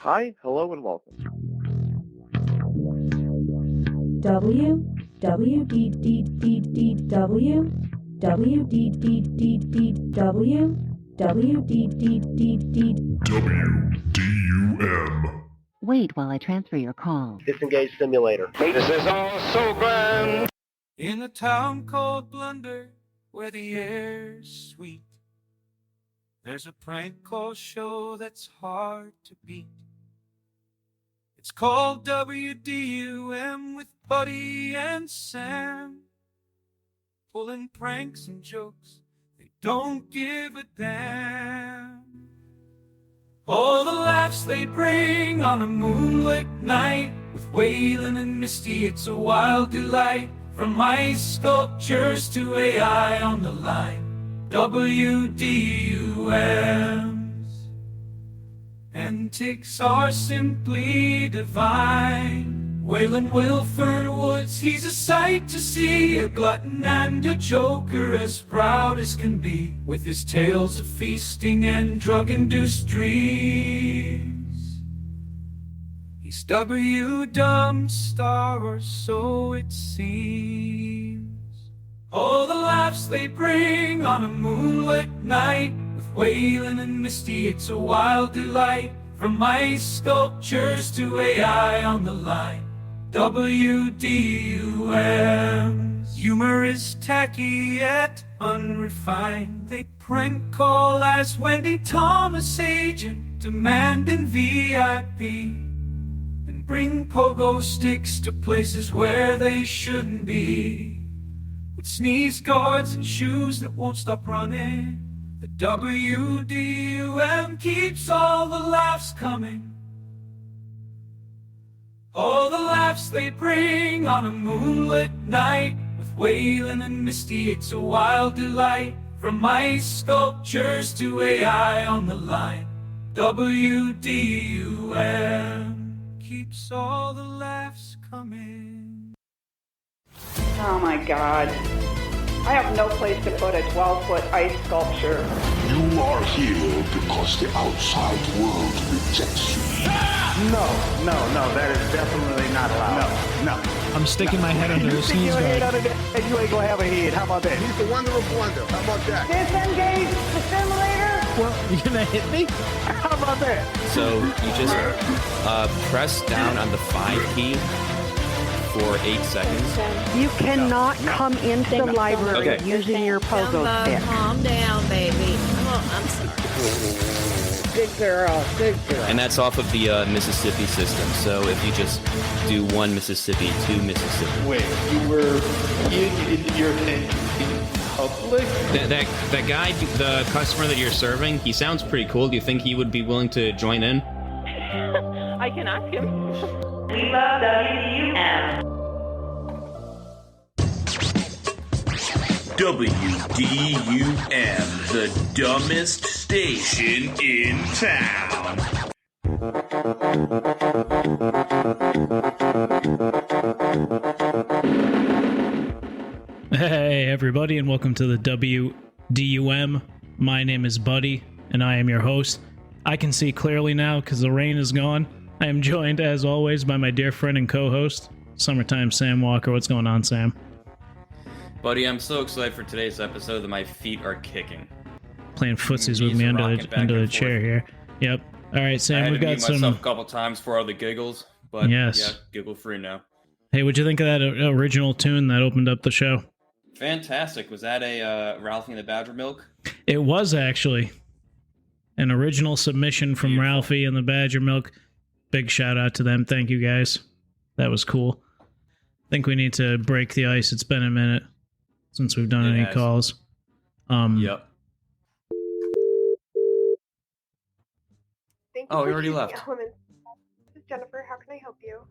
Hi, hello, and welcome. WDUM. Wait while I transfer your call. Disengage simulator. This is all so grand. In a town called Blunder, where the air's sweet, there's a prank call show that's hard to beat. It's called WDUM with Buddy and Sam, pulling pranks and jokes, they don't give a damn. All the laughs they bring on a moonlit night, with Waylon and Misty, it's a wild delight. From ice sculptures to AI on the line, WDUM's antics are simply divine. Waylon Wilford Woods, he's a sight to see, a glutton and a joker as proud as can be, with his tales of feasting and drug-induced dreams. He's WDUM's star, or so it seems. All the laughs they bring on a moonlit night, with Waylon and Misty, it's a wild delight. From ice sculptures to AI on the line, WDUM's humor is tacky yet unrefined. They prank call as Wendy, Thomas agent, demanding VIP, and bring pogo sticks to places where they shouldn't be, with sneeze guards and shoes that won't stop running. The WDUM keeps all the laughs coming. All the laughs they bring on a moonlit night, with Waylon and Misty, it's a wild delight. From ice sculptures to AI on the line, WDUM keeps all the laughs coming. Oh my God. I have no place to put a 12-foot ice sculpture. You are here because the outside world rejects you. No, that is definitely not allowed. No. I'm sticking my head under a sneeze guard. And you ain't gonna have a head. How about that? He's the wonder of wonder. How about that? Disengage the simulator. Well, you're gonna hit me? How about that? So you just press down on the 5 key for 8 seconds. You cannot come into the library using your pogo stick. Calm down, baby. Oh, I'm sorry. Good girl. And that's off of the Mississippi system. So if you just do 1 Mississippi, 2 Mississippi. Wait, you were in public? That guy, the customer that you're serving, he sounds pretty cool. Do you think he would be willing to join in? I can ask him. We love WDUM. WDUM, the dumbest station in town. Hey everybody, and welcome to the WDUM. My name is Buddy, and I am your host. I can see clearly now because the rain is gone. I am joined, as always, by my dear friend and co-host, Summertime Sam Walker. What's going on, Sam? Buddy, I'm so excited for today's episode that my feet are kicking. Playing footsies with me under the chair here. Yep. All right, Sam, we've got some... I had to mute myself a couple times for all the giggles, but yes. Yeah, giggle free now. Hey, what'd you think of that original tune that opened up the show? Fantastic. Was that a Ralphie and the Badger Milk? It was, actually. An original submission from Ralphie and the Badger Milk. Big shout out to them. Thank you, guys. That was cool. I think we need to break the ice. It's been a minute since we've done any calls. Yep. Thank you we already left. This is Jennifer. How can I help you?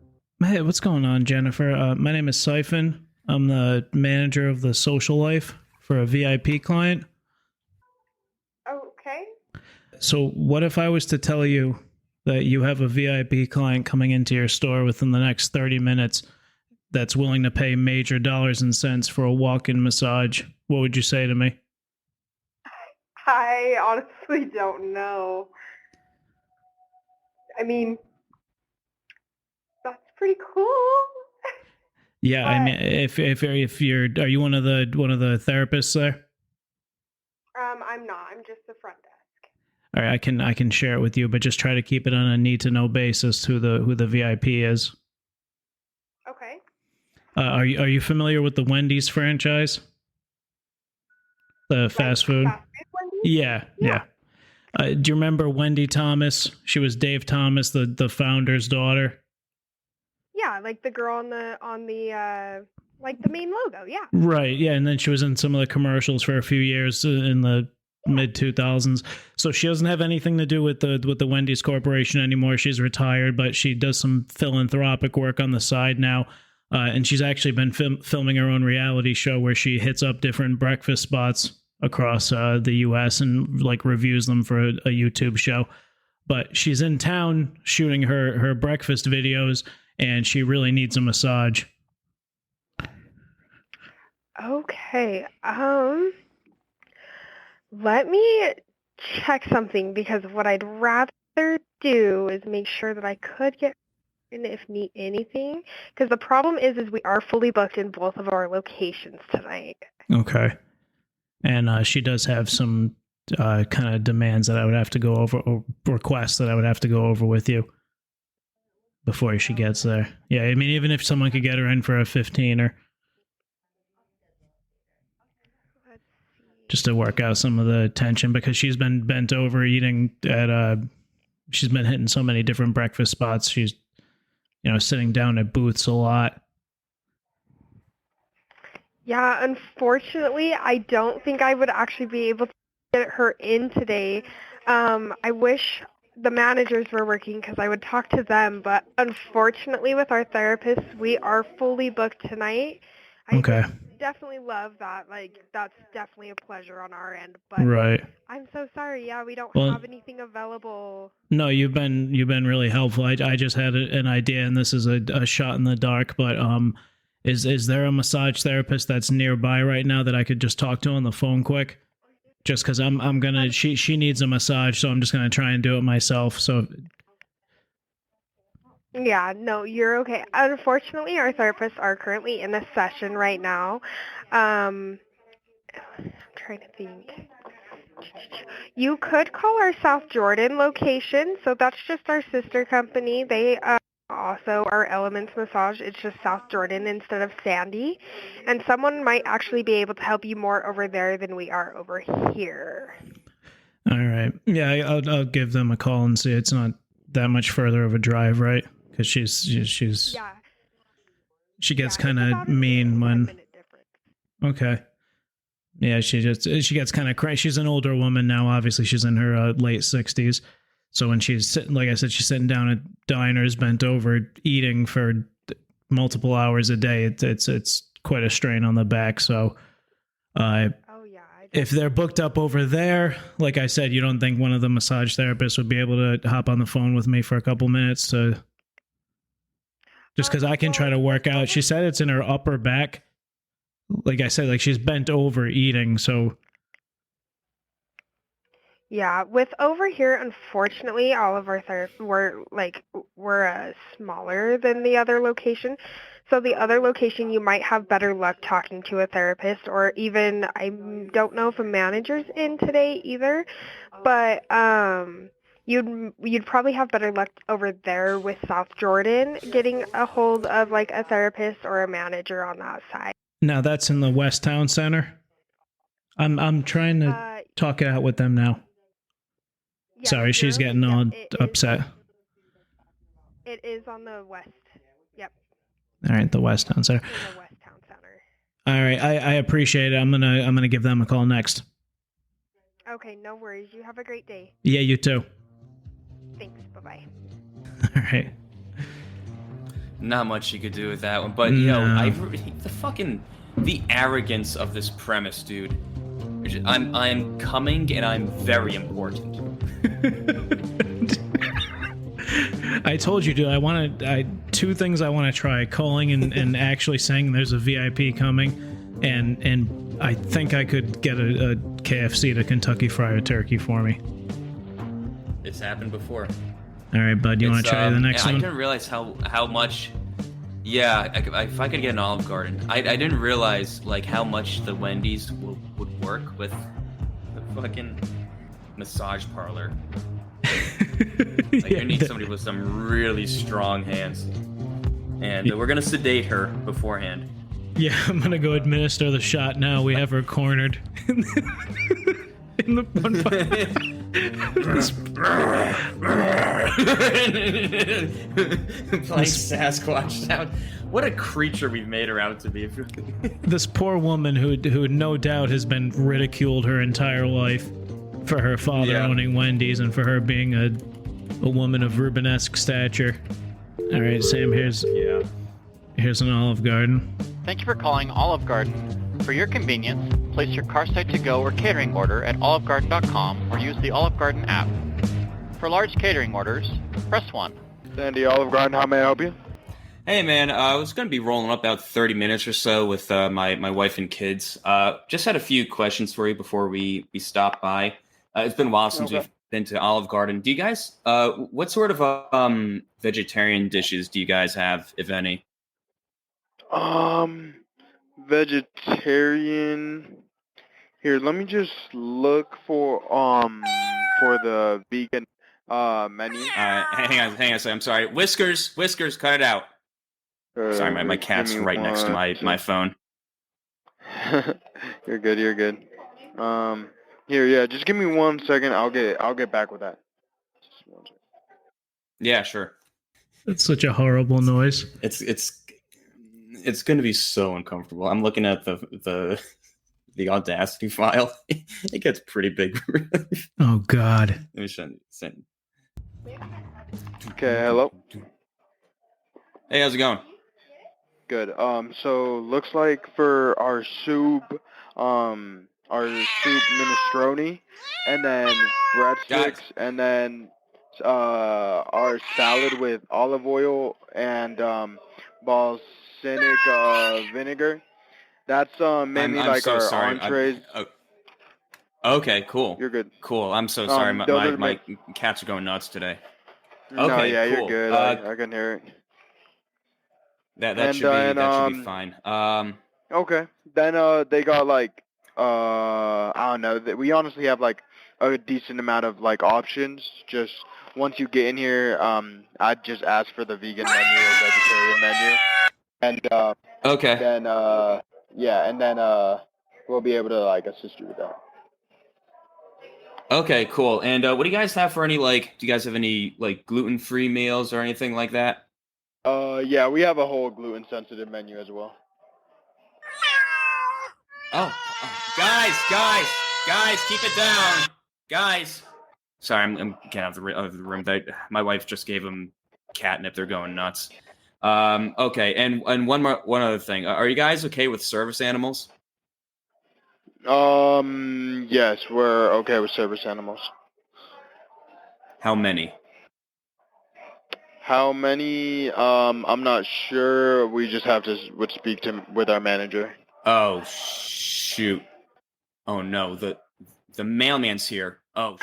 Hey, what's going on, Jennifer? My name is Siphon. I'm the manager of the social life for a VIP client. Okay. So what if I was to tell you that you have a VIP client coming into your store within the next 30 minutes that's willing to pay major dollars and cents for a walk-in massage? What would you say to me? I honestly don't know. I mean, that's pretty cool. Yeah, but, I mean, if you're, are you one of the therapists there? I'm not. I'm just the front desk. All right, I can share it with you, but just try to keep it on a need to know basis who the VIP is. Okay. Are you familiar with the Wendy's franchise? The fast food? Yeah. Do you remember Wendy Thomas? She was Dave Thomas, the founder's daughter. Yeah, like the girl on the like the main logo. Yeah. Right. Yeah, and then she was in some of the commercials for a few years in the mid 2000s. So she doesn't have anything to do with the Wendy's Corporation anymore. She's retired, but she does some philanthropic work on the side now. And she's actually been filming her own reality show where she hits up different breakfast spots across the U.S. and like reviews them for a YouTube show. But she's in town shooting her breakfast videos, and she really needs a massage. Okay. Let me check something, because what I'd rather do is make sure that I could get in if need anything, because the problem is we are fully booked in both of our locations tonight. Okay. And she does have some kind of demands that I would have to go over, or requests that I would have to go over with you before she gets there. Yeah, I mean, even if someone could get her in for a 15er, just to work out some of the tension, because she's been bent over eating at she's been hitting so many different breakfast spots. She's, sitting down at booths a lot. Yeah, unfortunately, I don't think I would actually be able to get her in today. I wish the managers were working, because I would talk to them, but unfortunately with our therapists, we are fully booked tonight. Okay. I definitely love that. Like, that's definitely a pleasure on our end, but right. I'm so sorry. Yeah, we don't have anything available. No, you've been really helpful. I just had an idea, and this is a shot in the dark, but is there a massage therapist that's nearby right now that I could just talk to on the phone quick? Just because I'm gonna she needs a massage, so I'm just gonna try and do it myself. So yeah, no, you're okay. Unfortunately, our therapists are currently in a session right now. I'm trying to think. You could call our South Jordan location. So that's just our sister company. They also are Elements Massage. It's just South Jordan instead of Sandy. And someone might actually be able to help you more over there than we are over here. All right. Yeah, I'll give them a call and see. It's not that much further of a drive, right? Because she's yeah. She gets kind of mean when. Okay. Yeah, she gets kind of crazy. She's an older woman now. Obviously, she's in her late 60s. So when she's sitting, like I said, she's sitting down at diners, bent over, eating for multiple hours a day. It's quite a strain on the back. So, if they're booked up over there, like I said, you don't think one of the massage therapists would be able to hop on the phone with me for a couple minutes to, just because I can try to work out. She said it's in her upper back. Like I said, like she's bent over eating, so. Yeah, with over here, unfortunately, all of our therapists we're smaller than the other location. So the other location, you might have better luck talking to a therapist, or even, I don't know if a manager's in today either, but you'd probably have better luck over there with South Jordan getting a hold of like a therapist or a manager on that side. Now that's in the West Town Center. I'm trying to talk it out with them now. Yeah, sorry, she's getting all upset. It is on the west. Yep. All right, the West Town Center. The West Town Center. All right, I appreciate it. I'm gonna give them a call next. Okay, no worries. You have a great day. Yeah, you too. Thanks. Bye-bye. All right. Not much you could do with that one, but the arrogance of this premise, dude. I'm coming and I'm very important. I told you, dude. Two things I want to try: calling and actually saying there's a VIP coming, and I think I could get a KFC to Kentucky Fried Turkey for me. It's happened before. All right, bud. You want to try the next one? I didn't realize how much. Yeah, if I could get an Olive Garden, I didn't realize like how much the Wendy's would work with the fucking massage parlor. Like you need somebody with some really strong hands, and we're gonna sedate her beforehand. Yeah, I'm gonna go administer the shot now. We have her cornered in the fun Like Sasquatch sound. What a creature we've made her out to be. This poor woman who no doubt has been ridiculed her entire life for her father owning Wendy's and for her being a woman of Rubenesque stature. All right, Sam. Here's an Olive Garden. Thank you for calling Olive Garden. For your convenience, place your Carside to go or catering order at olivegarden.com or use the Olive Garden app. For large catering orders, press 1. Sandy, Olive Garden, how may I help you? Hey man, I was going to be rolling up about 30 minutes or so with my wife and kids. Just had a few questions for you before we stop by. It's been a while since we've been to Olive Garden. Do you guys, what sort of vegetarian dishes do you guys have, if any? Vegetarian. Here, let me just look for the vegan menu. Hang on a second. I'm sorry. Whiskers, cut it out. Sorry, my cat's right next to my phone. You're good. Here, yeah, just give me 1 second. I'll get back with that. Just 1 second. Yeah, sure. That's such a horrible noise. It's going to be so uncomfortable. I'm looking at the Audacity file. It gets pretty big. Oh God. Let me send. Okay, hello. Hey, how's it going? Good. So looks like for our soup minestrone, and then breadsticks, and then our salad with olive oil and balsamic vinegar. That's mainly I'm like so our sorry. entrees. Okay, cool. You're good. Cool. I'm so sorry. My cats are going nuts today. Okay, no, yeah, cool. You're good. I can hear it. That should be fine. Okay. Then they got like I don't know. We honestly have like a decent amount of like options. Just once you get in here, I'd just ask for the vegan menu or vegetarian menu, and okay. Then and then we'll be able to like assist you with that. Okay, cool. And what do you guys have for any do you guys have any like gluten-free meals or anything like that? Yeah, we have a whole gluten-sensitive menu as well. Oh, guys, keep it down, guys. Sorry, I'm getting out of the room. My wife just gave them catnip. They're going nuts. Okay, and one other thing. Are you guys okay with service animals? Yes, we're okay with service animals. How many? I'm not sure. We just have to speak with our manager. Oh shoot! Oh no, the mailman's here. Oh.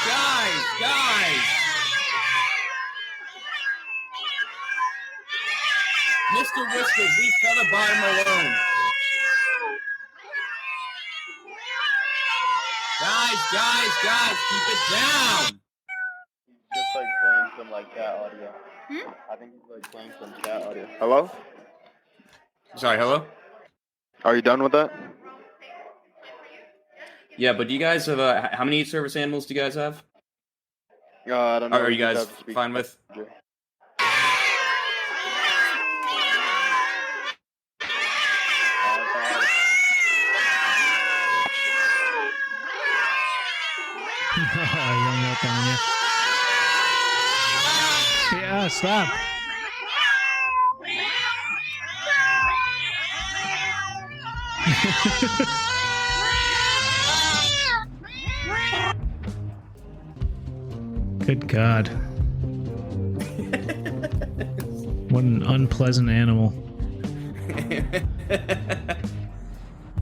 Guys! Mr. Whiskers, leave Feather Bottom alone. Guys, keep it down. He's just like playing some like cat audio. I think he's like playing some cat audio. Hello? Sorry, hello? Are you done with that? Yeah, but do you guys have how many service animals do you guys have? I don't know. Are you guys fine with? Yeah, stop. Good God. What an unpleasant animal.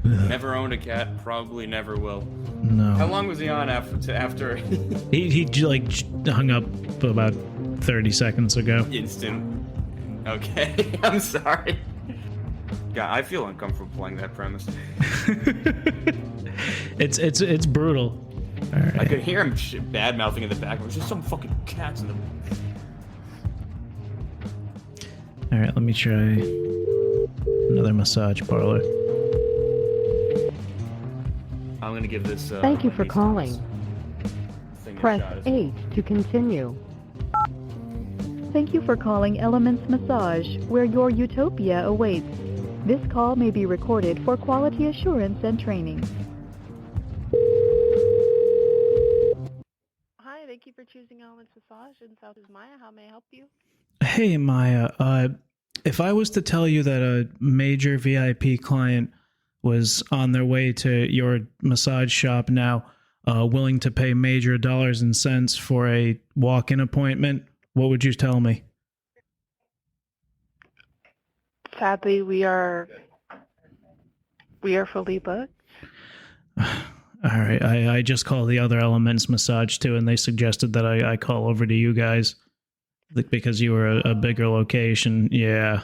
Never owned a cat, probably never will. No. How long was he on after? he like hung up about 30 seconds ago. Instant. Okay, I'm sorry. God, I feel uncomfortable playing that premise. It's brutal. All right. I could hear him bad mouthing in the back. There's just some fucking cats in the. All right, let me try another massage parlor. I'm gonna give this. Thank you for calling. Press 8 to continue. Thank you for calling Elements Massage, where your utopia awaits. This call may be recorded for quality assurance and training. Hi, thank you for choosing Elements Massage in South is Maya. How may I help you? Hey, Maya. If I was to tell you that a major VIP client was on their way to your massage shop now, willing to pay major dollars and cents for a walk-in appointment, what would you tell me? Sadly, we are fully booked. All right, I just called the other Elements Massage too, and they suggested that I call over to you guys because you were a bigger location. Yeah.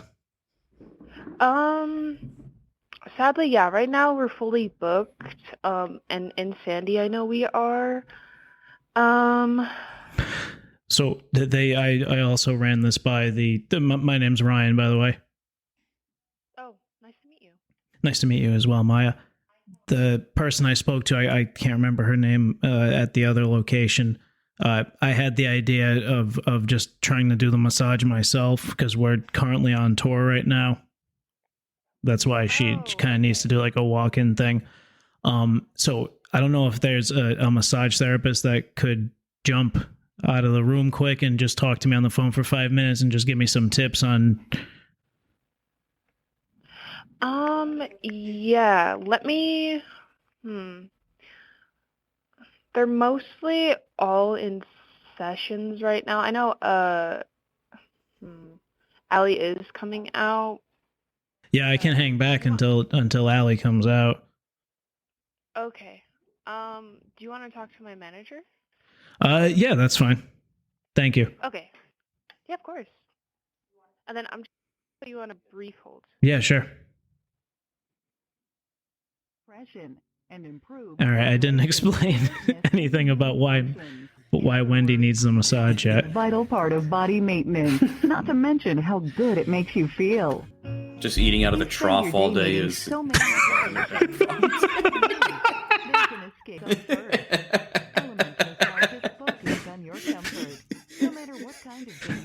Sadly, yeah. Right now we're fully booked. And in Sandy, I know we are. So I also ran this by my name's Ryan, by the way. Oh, nice to meet you. Nice to meet you as well, Maya. The person I spoke to, I can't remember her name at the other location. I had the idea of just trying to do the massage myself because we're currently on tour right now. That's why she kind of needs to do like a walk-in thing. So I don't know if there's a massage therapist that could jump out of the room quick and just talk to me on the phone for 5 minutes and just give me some tips on. Yeah, let me, They're mostly all in sessions right now. I know, Allie is coming out. Yeah, I can hang back until Allie comes out. Okay. Do you want to talk to my manager? Yeah, that's fine. Thank you. Okay. Yeah, of course. And then I'm just going to put you on a brief hold. Yeah, sure. And improve. All right, I didn't explain anything about why Wendy needs the massage yet. Vital part of body maintenance, not to mention how good it makes you feel. Just eating out of the trough all day is. So many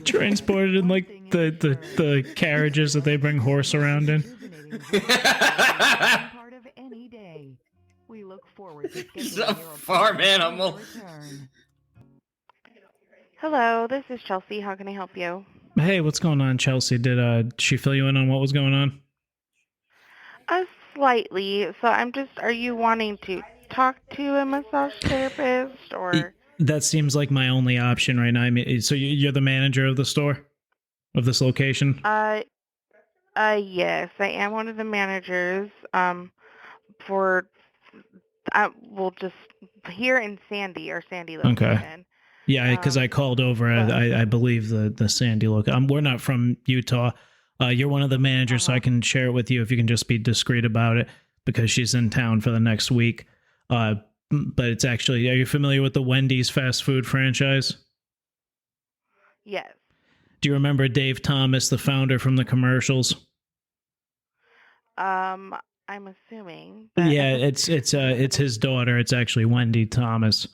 transported in like the carriages that they bring horse around in. part of any day. We look forward to He's a farm animal. Hello, this is Chelsea. How can I help you? Hey, what's going on, Chelsea? Did she fill you in on what was going on? Slightly. So are you wanting to talk to a massage therapist or? That seems like my only option right now. I mean, so you're the manager of the store, of this location? Yes, I am one of the managers. We'll just here in Sandy location. Okay. Yeah, because I called over. I believe the Sandy location. We're not from Utah. You're one of the managers, so I can share it with you if you can just be discreet about it because she's in town for the next week. But it's actually, are you familiar with the Wendy's fast food franchise? Yes. Do you remember Dave Thomas, the founder from the commercials? I'm assuming. Yeah, it's his daughter. It's actually Wendy Thomas,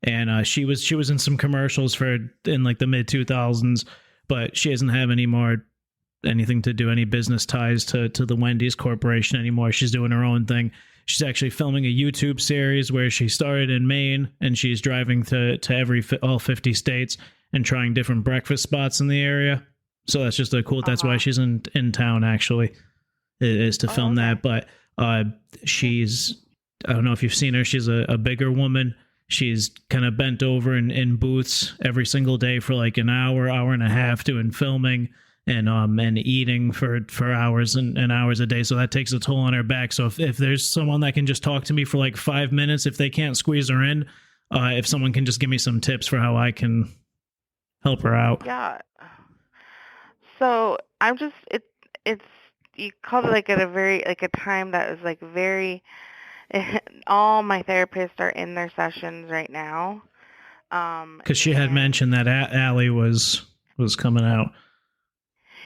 and she was in some commercials in like the mid 2000s, but she doesn't have anything to do any business ties to the Wendy's Corporation anymore. She's doing her own thing. She's actually filming a YouTube series where she started in Maine and she's driving to all 50 states and trying different breakfast spots in the area. So that's just that's why she's in town actually, is to film that. But she's, I don't know if you've seen her, she's a bigger woman. She's kind of bent over in booths every single day for like an hour and a half doing filming. and eating for hours and hours a day. So that takes a toll on her back. So if there's someone that can just talk to me for like 5 minutes, if they can't squeeze her in, if someone can just give me some tips for how I can help her out. Yeah. So I'm just it's you called it like at a very like a time that was like very all my therapists are in their sessions right now. Because she had mentioned that Allie was coming out.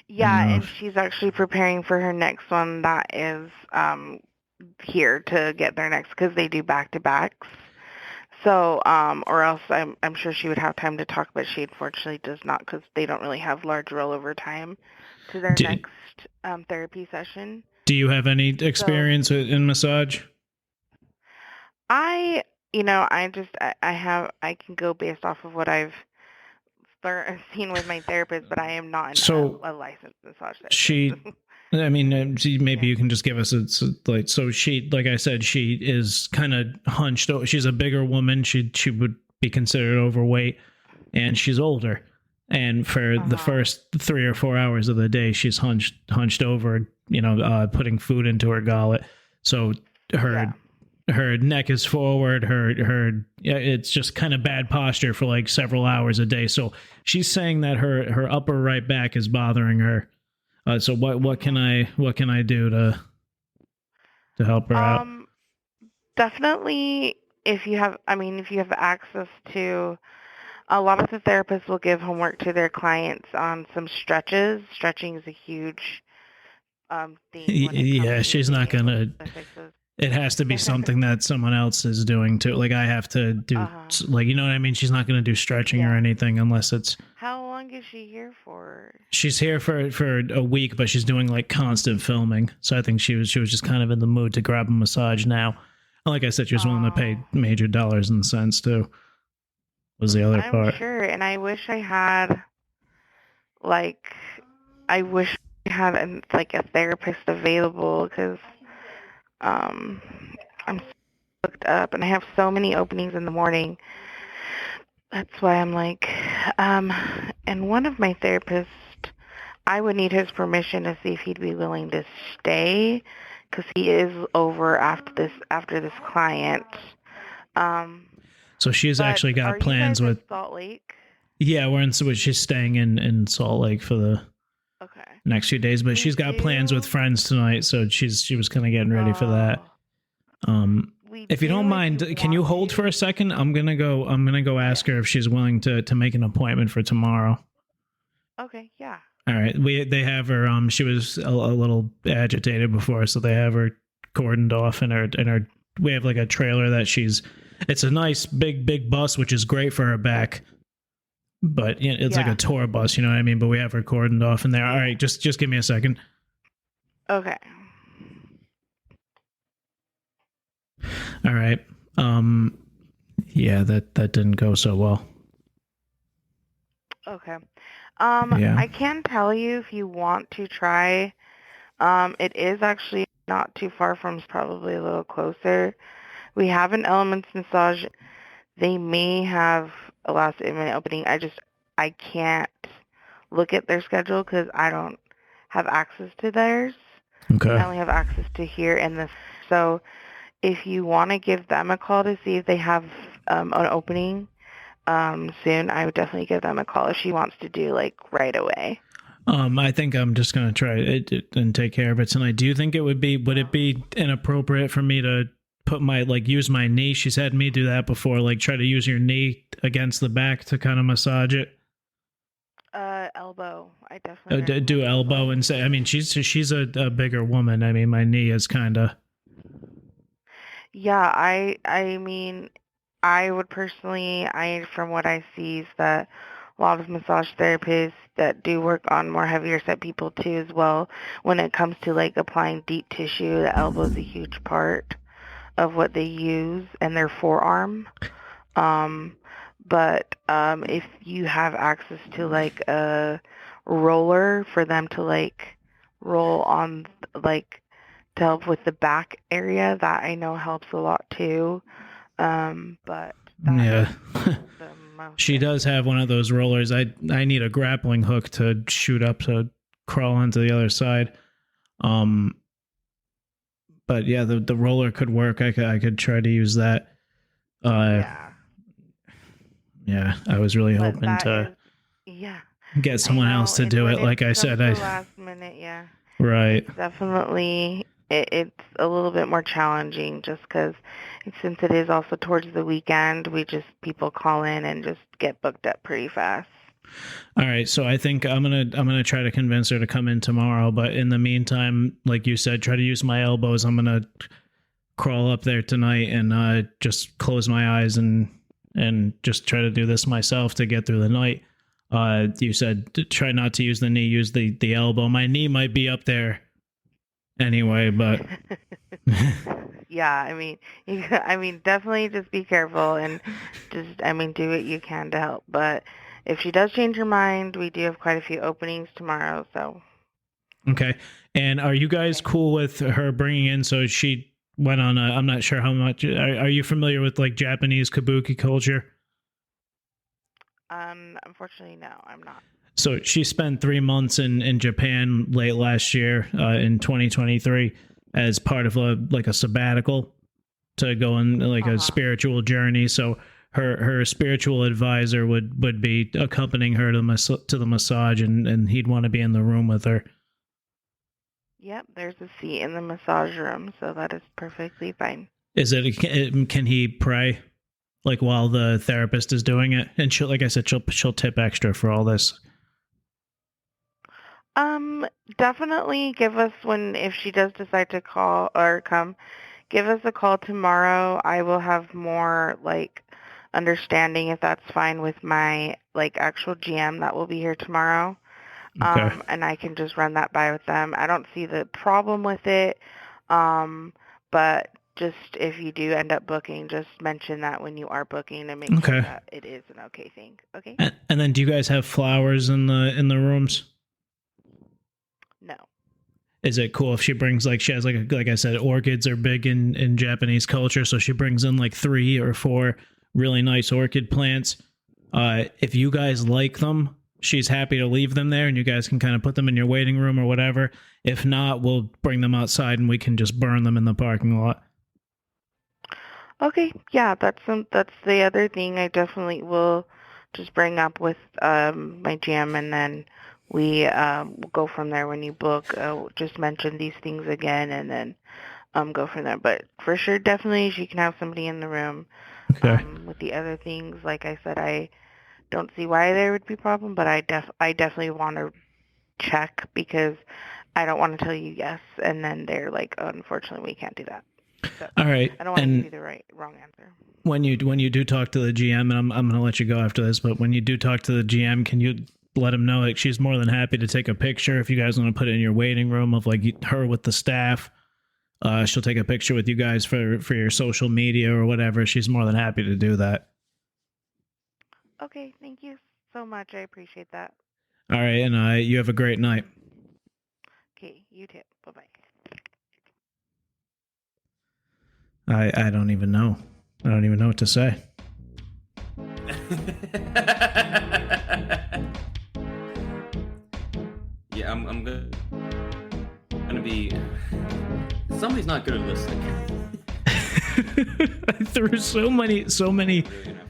Yeah, and she's actually preparing for her next one that is here to get their next because they do back-to-backs. So, or else I'm sure she would have time to talk, but she unfortunately does not because they don't really have large rollover time to their next therapy session. Do you have any experience in massage? I can go based off of what I've seen with my therapist, but I am not a licensed massage therapist. Maybe you can just give us like I said, she is kind of hunched. She's a bigger woman. She would be considered overweight, and she's older. And for the first 3 or 4 hours of the day, she's hunched over, putting food into her gullet. So her neck is forward. It's just kind of bad posture for like several hours a day. So she's saying that her upper right back is bothering her. So what can I do to help her out? Definitely, if you have access to, a lot of the therapists will give homework to their clients on some stretches. Stretching is a huge thing. Yeah, she's not gonna. It has to be something that someone else is doing too. Like I have to do, like, you know what I mean? She's not going to do stretching or anything unless it's... How long is she here for? She's here for a week, but she's doing like constant filming. So I think she was just kind of in the mood to grab a massage now. And like I said, she was willing to pay major dollars and cents too. Was the other part. I'm sure. And I wish I had, a therapist available because... I'm booked up and I have so many openings in the morning. That's why I'm like, and one of my therapists, I would need his permission to see if he'd be willing to stay because he is over after this client. So she's actually got plans with Salt Lake. Yeah, she's staying in Salt Lake for the next few days, but she's got plans with friends tonight, so she was kind of getting ready for that. If you don't mind, can you hold for a second? I'm gonna go ask her if she's willing to make an appointment for tomorrow. Okay, yeah. All right, they have her. She was a little agitated before, so they have her cordoned off in her. We have like a trailer that it's a nice big bus, which is great for her back. But it's like a tour bus, you know what I mean? But we have her cordoned off in there. All right, just give me a second. Okay. All right. Yeah, that didn't go so well. Okay. I can tell you if you want to try. It is actually not too far from, probably a little closer. We have an Elements massage. They may have a last-minute opening. I can't look at their schedule because I don't have access to theirs. Okay. I only have access to here and this. So if you want to give them a call to see if they have an opening soon, I would definitely give them a call if she wants to do like right away. I think I'm just going to try it and take care of it tonight. Do you think would it be inappropriate for me to put use my knee? She's had me do that before, try to use your knee against the back to kind of massage it. Elbow. I definitely do elbow and say, I mean, she's a bigger woman. I mean, my knee is kind of. Yeah, I mean, I would personally, from what I see is that a lot of massage therapists that do work on more heavier set people too as well. When it comes to applying deep tissue, the elbow is a huge part of what they use and their forearm. But if you have access to a roller for them to roll on to help with the back area, that I know helps a lot too. But yeah. She does have one of those rollers. I need a grappling hook to shoot up to crawl onto the other side. But yeah, the roller could work. I could try to use that. Yeah, I was really hoping to get someone else to do it. Like I said, last minute, yeah. Right. It's definitely, it's a little bit more challenging just because since it is also towards the weekend, people call in and just get booked up pretty fast. All right, so I think I'm gonna try to convince her to come in tomorrow. But in the meantime, like you said, try to use my elbows. I'm gonna crawl up there tonight and just close my eyes and just try to do this myself to get through the night. You said try not to use the knee, use the elbow. My knee might be up there anyway, but yeah, I mean, definitely just be careful and just, do what you can to help. But if she does change her mind, we do have quite a few openings tomorrow, so. Okay. And are you guys cool with her bringing in, so she went on I'm not sure how much, are you familiar with like Japanese kabuki culture? Unfortunately, no, I'm not. So she spent 3 months in Japan late last year, in 2023, as part of a sabbatical to go on like a spiritual journey. So her spiritual advisor would be accompanying her to the massage, and he'd want to be in the room with her. Yep, there's a seat in the massage room, so that is perfectly fine. Can he pray, like while the therapist is doing it? And she'll tip extra for all this. Definitely give us if she does decide to call or come, give us a call tomorrow. I will have more understanding if that's fine with my actual GM that will be here tomorrow. Okay. And I can just run that by with them. I don't see the problem with it. But just if you do end up booking, just mention that when you are booking and make sure that it is an okay thing. Okay. And then do you guys have flowers in the rooms? No. Is it cool if she brings she has like I said, orchids are big in Japanese culture, so she brings in 3 or 4 really nice orchid plants. If you guys like them, she's happy to leave them there, and you guys can kind of put them in your waiting room or whatever. If not, we'll bring them outside and we can just burn them in the parking lot. Okay, yeah, that's the other thing I definitely will just bring up with my GM, and then we will go from there. When you book, just mention these things again, and then go from there. But for sure, definitely, she can have somebody in the room. Okay. With the other things, like I said, I don't see why there would be a problem, but I definitely want to check, because I don't want to tell you yes, and then they're like, oh, unfortunately, we can't do that. So, all right. I don't want to give you the wrong answer. When you do talk to the GM, and I'm going to let you go after this, but when you do talk to the GM, can you let him know she's more than happy to take a picture if you guys want to put it in your waiting room of her with the staff. She'll take a picture with you guys for your social media or whatever. She's more than happy to do that. Okay, thank you so much. I appreciate that. All right, and you have a great night. Okay, you too. Bye-bye. I don't even know. I don't even know what to say. Yeah, I'm gonna be. Somebody's not good at listening. I threw so many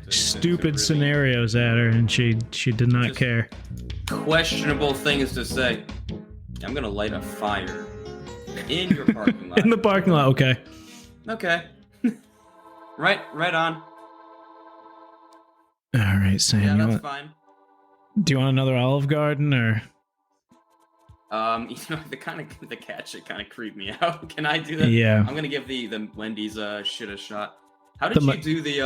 stupid scenarios at her, and she did not care. Questionable things to say. I'm gonna light a fire in your parking lot. In the parking lot, okay. Okay. Right on. All right, Sam. Yeah, that's fine. Do you want another Olive Garden or? The cat shit kind of creeped me out. Can I do that? Yeah. I'm gonna give the Wendy's shit a shot. How did you do the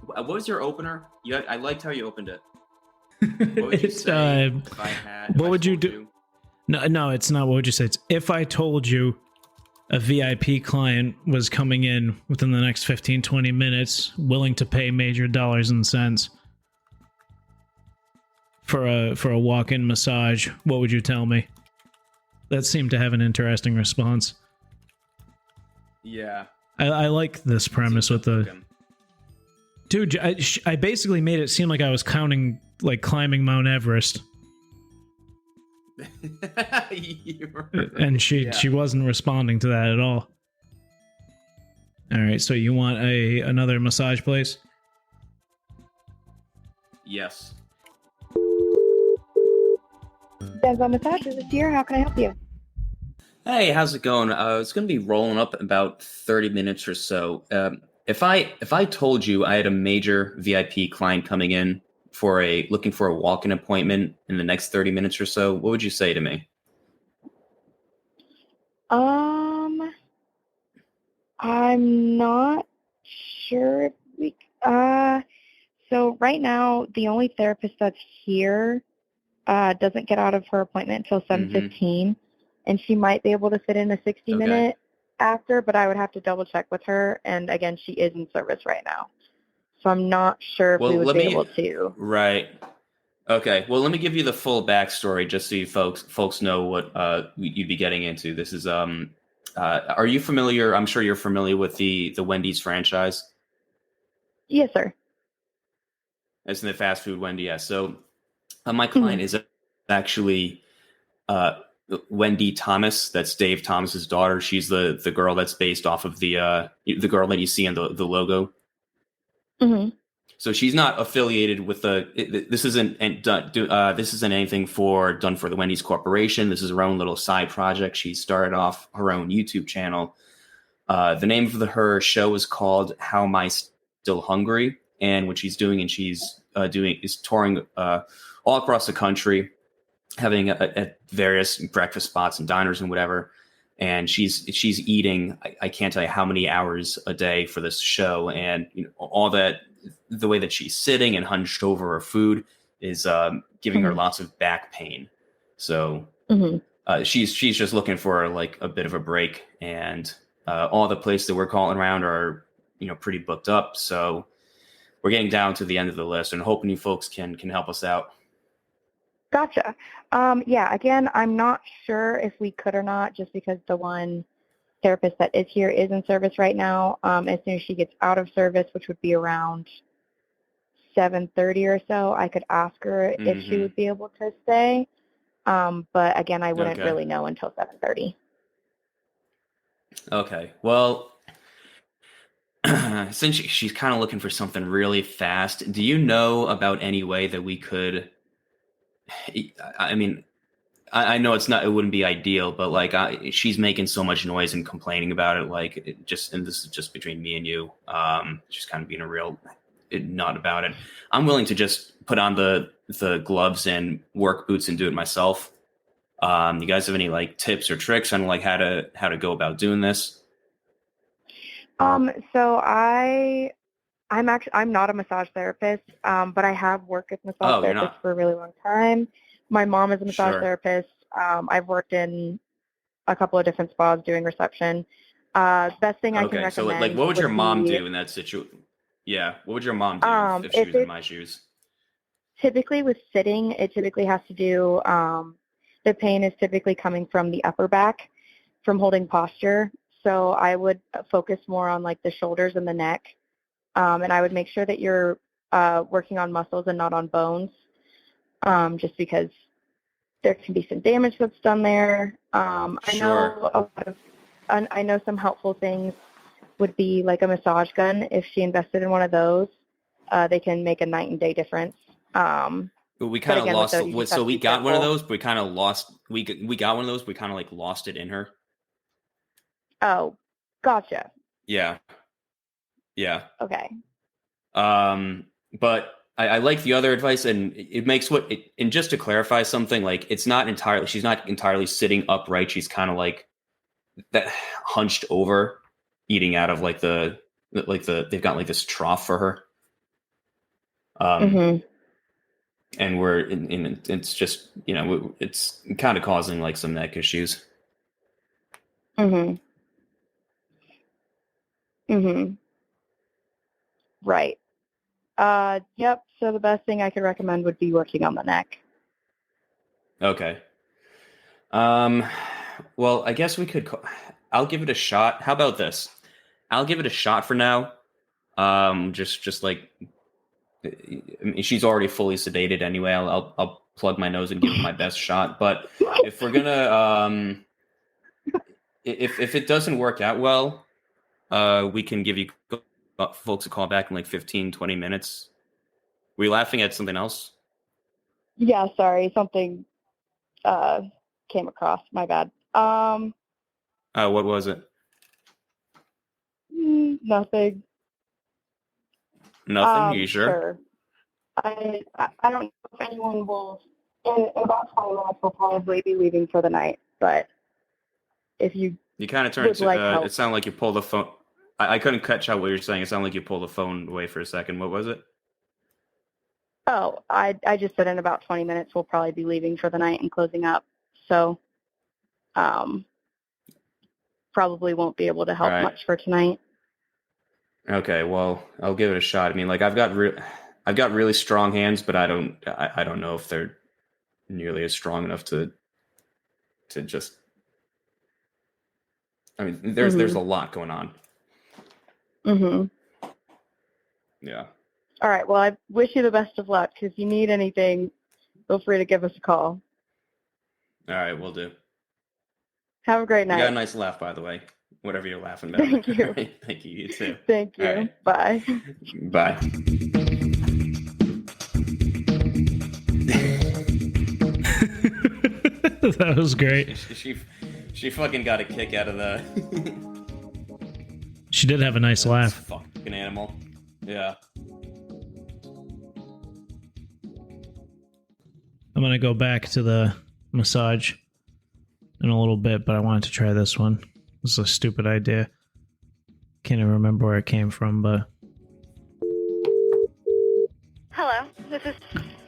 what was your opener? I liked how you opened it. What would you say if I had? What would you do? No, it's not. What would you say? It's if I told you a VIP client was coming in within the next 15-20 minutes, willing to pay major dollars and cents for a walk-in massage, what would you tell me? That seemed to have an interesting response. Yeah. I like this premise with the... Dude, I basically made it seem like I was climbing Mount Everest. And she wasn't responding to that at all. All right, so you want another massage place? Yes. Denzel Massage, this is here. How can I help you? Hey, how's it going? It's going to be rolling up in about 30 minutes or so. If I told you I had a major VIP client coming in looking for a walk-in appointment in the next 30 minutes or so, what would you say to me? I'm not sure if we, so right now, the only therapist that's here, doesn't get out of her appointment until 7:15, and she might be able to fit in a 60-minute after, but I would have to double check with her, and again, she is in service right now. So I'm not sure if we would be able to. Right. Okay. Well, let me give you the full backstory just so you folks know what you'd be getting into. This is are you familiar? I'm sure you're familiar with the Wendy's franchise. Yes, sir. As in the fast food Wendy. Yeah. So my client is actually Wendy Thomas. That's Dave Thomas's daughter. She's the girl that's based off of the girl that you see in the logo. Mm-hmm. So she's not affiliated with this isn't anything done for the Wendy's Corporation. This is her own little side project. She started off her own YouTube channel. The name of her show is called How Am I Still Hungry? And what she's doing is touring all across the country, having at various breakfast spots and diners and whatever. And she's eating, I can't tell you how many hours a day for this show, and all that. The way that she's sitting and hunched over her food is giving her lots of back pain. So she's just looking for like a bit of a break, and all the places that we're calling around are pretty booked up. So we're getting down to the end of the list and hoping you folks can help us out. Gotcha. Yeah, again, I'm not sure if we could or not, just because the one therapist that is here is in service right now. As soon as she gets out of service, which would be around 7:30 or so, I could ask her if she would be able to stay. But again, I wouldn't really know until 7:30. Okay. Well, since she's kind of looking for something really fast, do you know about any way that we could? I mean, I know it wouldn't be ideal, but like she's making so much noise and complaining about it. Like and this is just between me and you. She's kind of being a real nut about it. I'm willing to just put on the gloves and work boots and do it myself. You guys have any like tips or tricks on like how to go about doing this? So I'm not a massage therapist, but I have worked with massage therapists for a really long time. My mom is a massage therapist. I've worked in a couple of different spas doing reception. Best thing I can recommend. So like, what would your mom do in that situation? Yeah, what would your mom do if she was in my shoes? Typically with sitting, it typically has to do, the pain is typically coming from the upper back from holding posture. So I would focus more on like the shoulders and the neck. And I would make sure that you're working on muscles and not on bones, just because there can be some damage that's done there. I know some helpful things would be like a massage gun. If she invested in one of those, they can make a night and day difference. But we kind of lost. So we got one of those, but we kind of lost. We got one of those. But we kind of like lost it in her. Oh, gotcha. Yeah. Okay. But I like the other advice, and it makes and just to clarify something, like she's not entirely sitting upright. She's kind of like that hunched over, eating out of like they've got like this trough for her. And we're it's just, it's kind of causing like some neck issues. Right. Yep. So the best thing I could recommend would be working on the neck. Okay. Well, I guess we could. I'll give it a shot. How about this? I'll give it a shot for now. Just like, I mean, she's already fully sedated anyway. I'll plug my nose and give it my best shot. But if we're gonna, if it doesn't work out well, we can give you folks a call back in like 15, 20 minutes. Were you laughing at something else? Yeah, sorry, something came across. My bad. What was it? Nothing. Nothing? You sure? Sure. I don't know if anyone will. In about 20 minutes, we'll probably be leaving for the night. But if you kind of turned would to. It sounded like you pulled the phone. I couldn't catch out what you're saying. It sounded like you pulled the phone away for a second. What was it? Oh, I just said in about 20 minutes we'll probably be leaving for the night and closing up. So, probably won't be able to help much for tonight. Okay, well, I'll give it a shot. I mean, like I've got really strong hands, but I don't know if they're nearly as strong enough to just. I mean, there's a lot going on. Mm-hmm. Yeah. All right. Well, I wish you the best of luck. If you need anything, feel free to give us a call. All right, we'll do. Have a great night. You got a nice laugh, by the way. Whatever you're laughing about. Thank you. Thank you. You too. Thank you. Right. Bye. Bye. That was great. She fucking got a kick out of the. She did have a nice laugh. Fucking animal. Yeah. I'm gonna go back to the massage in a little bit, but I wanted to try this one. This is a stupid idea. Can't even remember where it came from, but... Hello, this is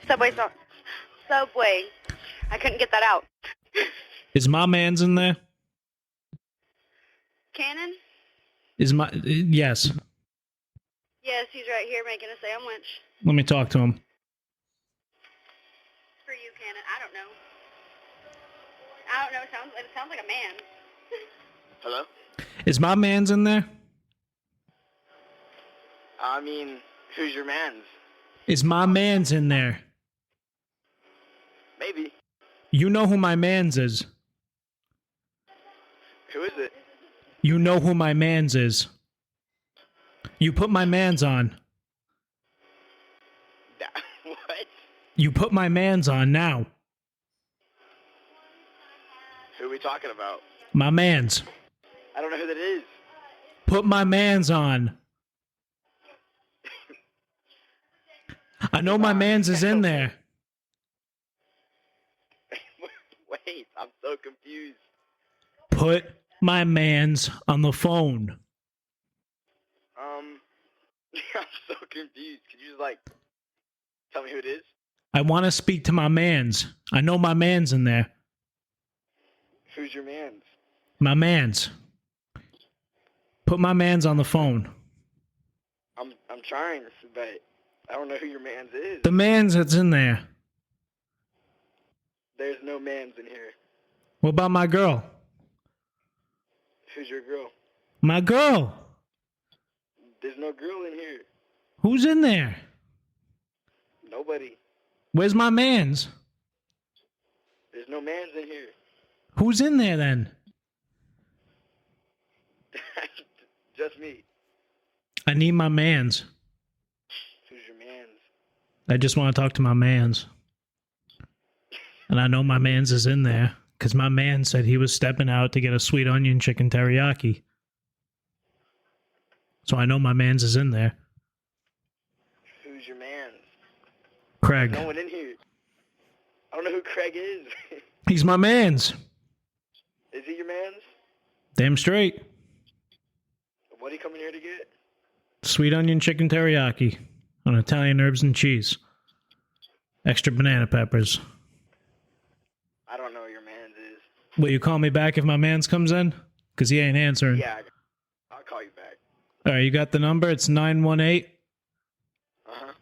Subway. Subway. I couldn't get that out. Is my man's in there? Cannon? Yes. Yes, he's right here making a sandwich. Let me talk to him. For you, Cannon. I don't know. It sounds like a man. Hello? Is my man's in there? I mean, who's your man's? Is my man's in there? Maybe. You know who my man's is. Who is it? You know who my man's is. You put my man's on. What? You put my man's on now. Who are we talking about? My man's. I don't know who that is. Put my man's on. I know my man's is in there. Wait, I'm so confused. Put my man's on the phone. I'm so confused. Could you just, tell me who it is? I want to speak to my man's. I know my man's in there. Who's your man's? My man's. Put my man's on the phone. I'm trying, but I don't know who your man's is. The man's that's in there. There's no man's in here. What about my girl? Who's your girl? My girl. There's no girl in here. Who's in there? Nobody. Where's my man's? There's no man's in here. Who's in there then? Just me. I need my man's. Who's your man's? I just want to talk to my man's. And I know my man's is in there, because my man said he was stepping out to get a sweet onion chicken teriyaki. So I know my man's is in there. Who's your man's? Craig. There's no one in here. I don't know who Craig is. He's my man's. Is he your man's? Damn straight. What are you coming here to get? Sweet onion chicken teriyaki on Italian herbs and cheese. Extra banana peppers. I don't know who your man's is. Will you call me back if my man's comes in? Because he ain't answering. Yeah, I'll call you back. All right, you got the number? It's 918. Uh-huh.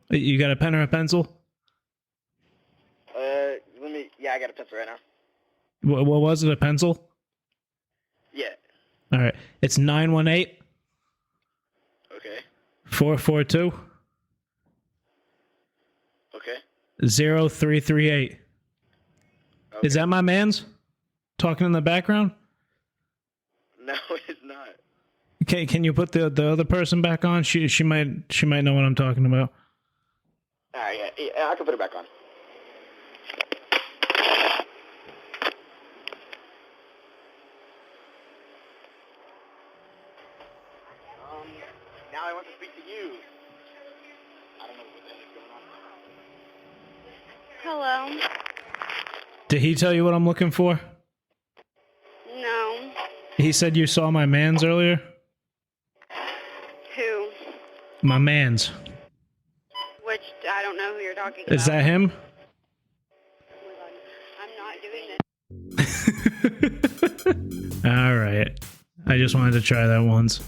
You got a pen or a pencil? Yeah, I got a pencil right now. What was it, a pencil? Yeah. All right, it's 918. Okay. 442. Okay. 0338. Okay. Is that my man's talking in the background? No, it's not. Okay, can you put the other person back on? She might know what I'm talking about. All right, yeah, I can put it back on. Now I want to speak to you. I don't know what the heck is going on. Hello. Did he tell you what I'm looking for? No. He said you saw my man's earlier? Who? My man's. Which, I don't know who you're talking about. Is that him? I'm not doing this. All right. I just wanted to try that once.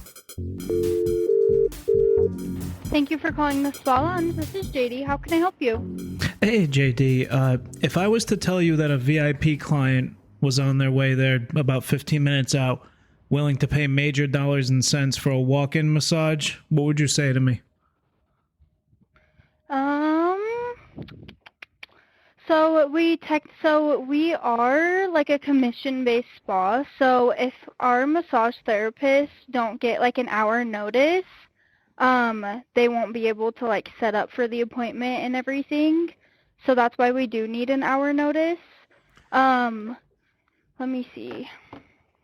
Thank you for calling the spa lounge. This is JD. How can I help you? Hey, JD. If I was to tell you that a VIP client was on their way there about 15 minutes out, willing to pay major dollars and cents for a walk-in massage, what would you say to me? So we are like a commission-based spa. So if our massage therapists don't get like an hour notice, they won't be able to like set up for the appointment and everything. So that's why we do need an hour notice. Let me see.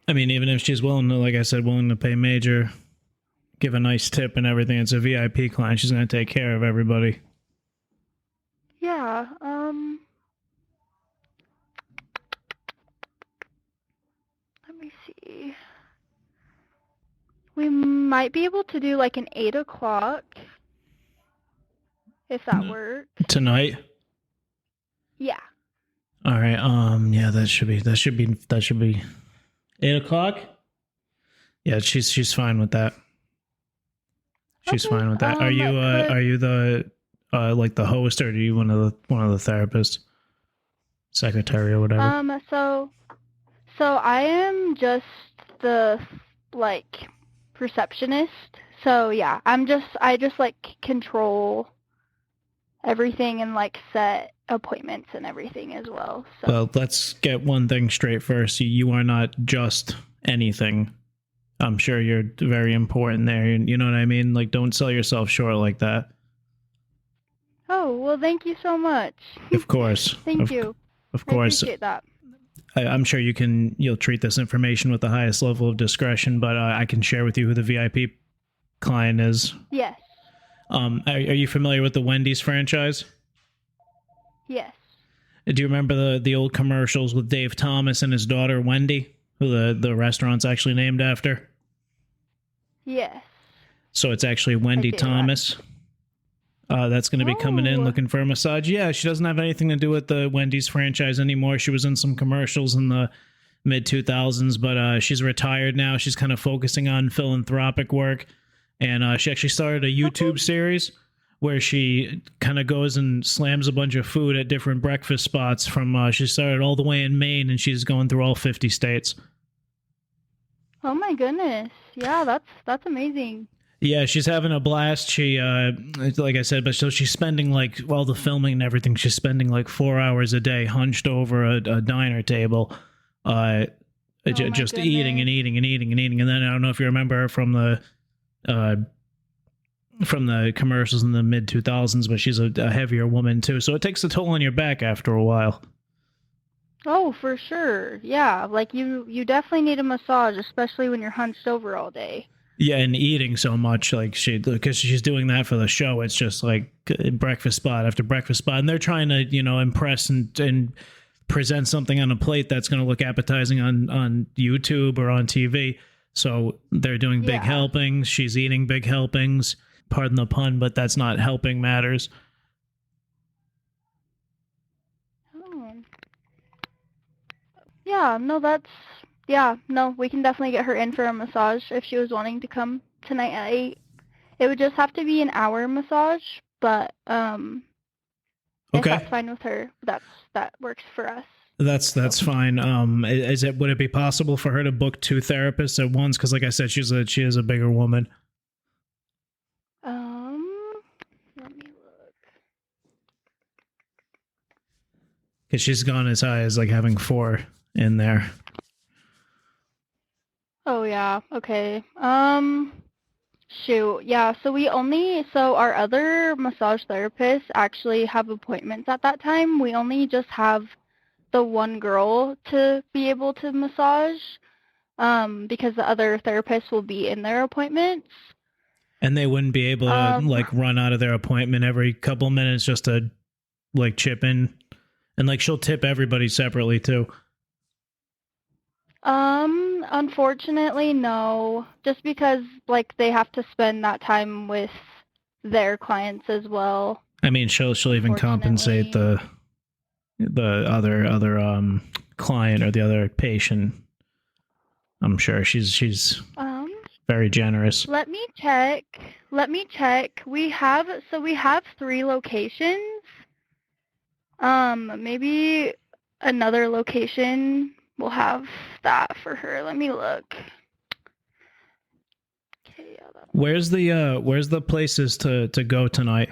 I mean, even if she's willing to, like I said, willing to pay major, give a nice tip and everything, it's a VIP client. She's going to take care of everybody. Yeah, let me see. We might be able to do like an 8 o'clock, if that works. Tonight? Yeah. All right. Yeah, that should be 8 o'clock. Yeah, she's fine with that. She's fine with that. Are you the like the host, or are you one of the therapists, secretary or whatever? So I am just the like receptionist. So yeah, I just like control everything and like set appointments and everything as well. So. Well, let's get one thing straight first. You are not just anything. I'm sure you're very important there. You know what I mean? Like, don't sell yourself short like that. Oh, well, thank you so much. Of course. Thank you. Of course. I appreciate that. I'm sure you'll treat this information with the highest level of discretion, but I can share with you who the VIP client is. Yes. Are you familiar with the Wendy's franchise? Yes. Do you remember the old commercials with Dave Thomas and his daughter Wendy, who the restaurant's actually named after? Yes. So it's actually Wendy Thomas. That's going to be coming in looking for a massage. Yeah, she doesn't have anything to do with the Wendy's franchise anymore. She was in some commercials in the mid-2000s, but she's retired now. She's kind of focusing on philanthropic work. And she actually started a YouTube series where she kind of goes and slams a bunch of food at different breakfast spots from, she started all the way in Maine, and she's going through all 50 states. Oh my goodness. Yeah, that's amazing. Yeah, she's having a blast. She, like I said, but so she's spending like all the filming and everything. She's spending like 4 hours a day hunched over a diner table, just eating and eating and eating and eating. And then I don't know if you remember her from the commercials in the mid 2000s, but she's a heavier woman too. So it takes a toll on your back after a while. Oh, for sure. Yeah, like you definitely need a massage, especially when you're hunched over all day. Yeah, and eating so much, like because she's doing that for the show. It's just like breakfast spot after breakfast spot, and they're trying to, impress and present something on a plate that's going to look appetizing on YouTube or on TV. So they're doing big helpings. She's eating big helpings. Pardon the pun, but that's not helping matters. Oh. Yeah, no, we can definitely get her in for a massage if she was wanting to come tonight at 8. It would just have to be an hour massage, but if that's fine with her, that works for us. That's fine. Would it be possible for her to book 2 therapists at once? Because like I said, she is a bigger woman. Let me look. Because she's gone as high as like having 4 in there. Oh yeah, okay. Shoot, yeah, so our other massage therapists actually have appointments at that time. We only just have the one girl to be able to massage, because the other therapists will be in their appointments. And they wouldn't be able to like run out of their appointment every couple minutes just to like chip in. And like she'll tip everybody separately too. Unfortunately, no. Just because like they have to spend that time with their clients as well. I mean, she'll even compensate the other client or the other patient. I'm sure she's very generous. Let me check. We have 3 locations. Maybe another location will have that for her. Let me look. Okay, Where's the places to go tonight?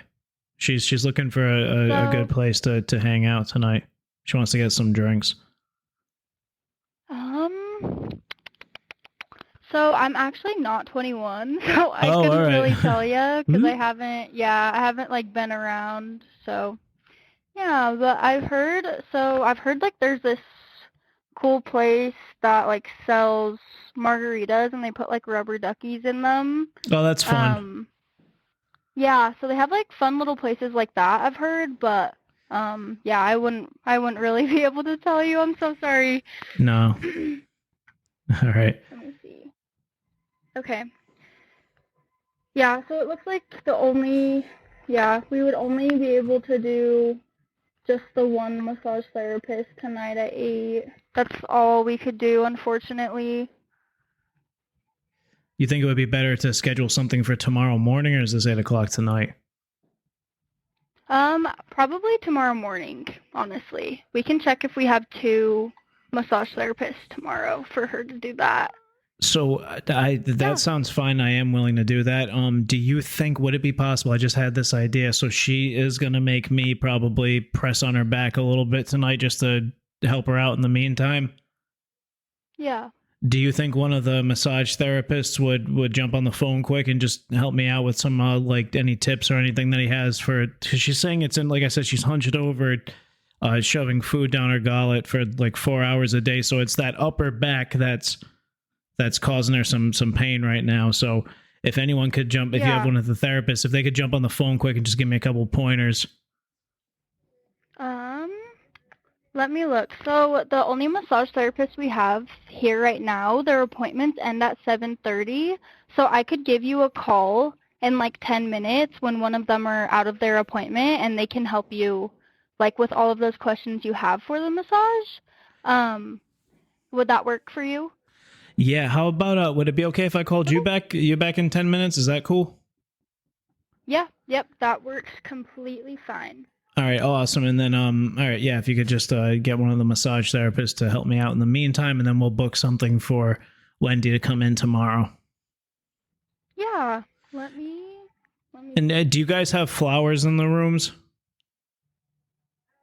She's looking for a good place to hang out tonight. She wants to get some drinks. So I'm actually not 21, so I couldn't really tell you because I haven't like been around. So yeah, but I've heard like there's this cool place that like sells margaritas and they put like rubber duckies in them. Oh, that's fun. Yeah, so they have like fun little places like that, I've heard, but yeah, I wouldn't really be able to tell you. I'm so sorry. No. All right. Let me see. Okay. Yeah, so it looks like we would only be able to do just the one massage therapist tonight at 8. That's all we could do, unfortunately. You think it would be better to schedule something for tomorrow morning, or is this 8 o'clock tonight? Probably tomorrow morning, honestly. We can check if we have 2 massage therapists tomorrow for her to do that. So that sounds fine. I am willing to do that. Do you think, would it be possible? I just had this idea. So she is going to make me probably press on her back a little bit tonight just to help her out in the meantime. Yeah. Do you think one of the massage therapists would jump on the phone quick and just help me out with some like any tips or anything that he has for it? Because she's saying it's in, like I said, she's hunched over, shoving food down her gullet for like 4 hours a day. So it's that upper back that's causing her some pain right now. So if anyone could jump, if you have one of the therapists, if they could jump on the phone quick and just give me a couple pointers. Let me look. So the only massage therapists we have here right now, their appointments end at 7:30. So I could give you a call in like 10 minutes when one of them are out of their appointment and they can help you like with all of those questions you have for the massage. Would that work for you? Yeah, how about would it be okay if I called you back in 10 minutes? Is that cool? Yeah, yep, that works completely fine. All right, awesome. And then all right, yeah, if you could just get one of the massage therapists to help me out in the meantime, and then we'll book something for Wendy to come in tomorrow. Yeah, let me And do you guys have flowers in the rooms?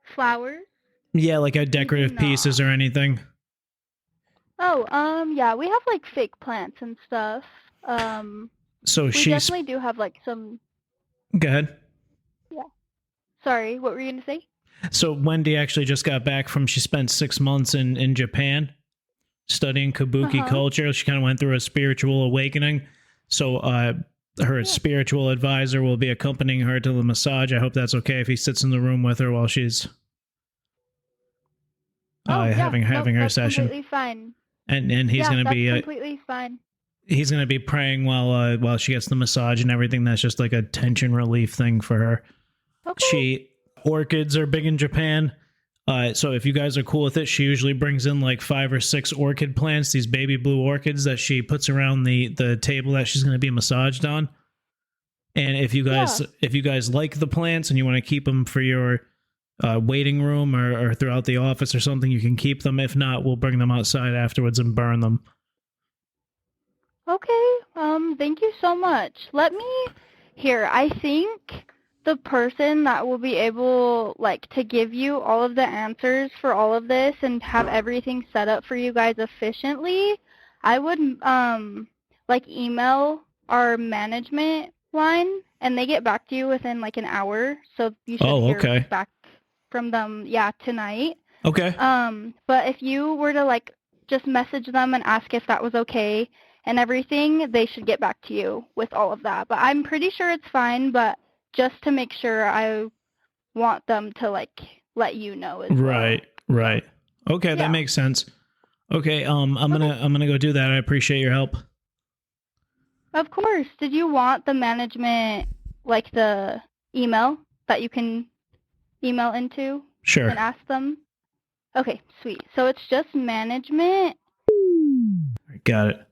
Flowers? Yeah, like decorative pieces or anything. Oh, yeah, we have like fake plants and stuff. So we definitely do have like some. Go ahead. Yeah. Sorry, what were you gonna say? So Wendy actually just got back she spent 6 months in Japan studying kabuki culture. She kind of went through a spiritual awakening. So her spiritual advisor will be accompanying her to the massage. I hope that's okay if he sits in the room with her while she's having her session. Completely fine. And he's going to be completely fine. He's going to be praying while she gets the massage and everything. That's just like a tension relief thing for her. Okay. Orchids are big in Japan. So if you guys are cool with it, she usually brings in like 5 or 6 orchid plants, these baby blue orchids that she puts around the table that she's going to be massaged on. And if you guys like the plants and you want to keep them for your waiting room or throughout the office or something, you can keep them. If not, we'll bring them outside afterwards and burn them. Okay. Thank you so much. I think the person that will be able, like, to give you all of the answers for all of this and have everything set up for you guys efficiently, I would, like, email our management line, and they get back to you within, like, an hour, so you should hear back from them, tonight. Okay. But if you were to, like, just message them and ask if that was okay and everything, they should get back to you with all of that. But I'm pretty sure it's fine, but just to make sure, I want them to, like, let you know as well. Right. Okay, that makes sense. Okay, I'm gonna go do that. I appreciate your help. Of course. Did you want the management, like, the email that you can email into? Sure. And ask them? Okay, sweet. So it's just management. Got it.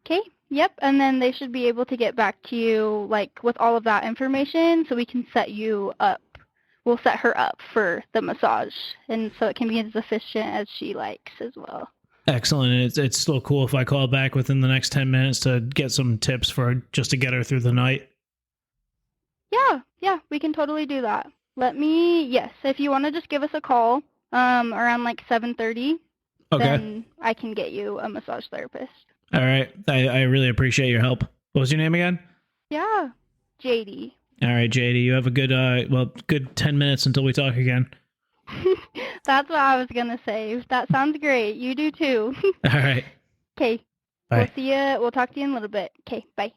Okay, yep. And then they should be able to get back to you, like, with all of that information so we can set you up. We'll set her up for the massage, and so it can be as efficient as she likes as well. Excellent. And it's still cool if I call back within the next 10 minutes to get some tips for just to get her through the night. Yeah, we can totally do that. Yes, if you want to just give us a call around like 7:30, then I can get you a massage therapist. All right. I really appreciate your help. What was your name again? Yeah, JD. All right, JD. You have a good 10 minutes until we talk again. That's what I was going to say. That sounds great. You do too. All right. Okay. Bye. We'll see you. We'll talk to you in a little bit. Okay, bye.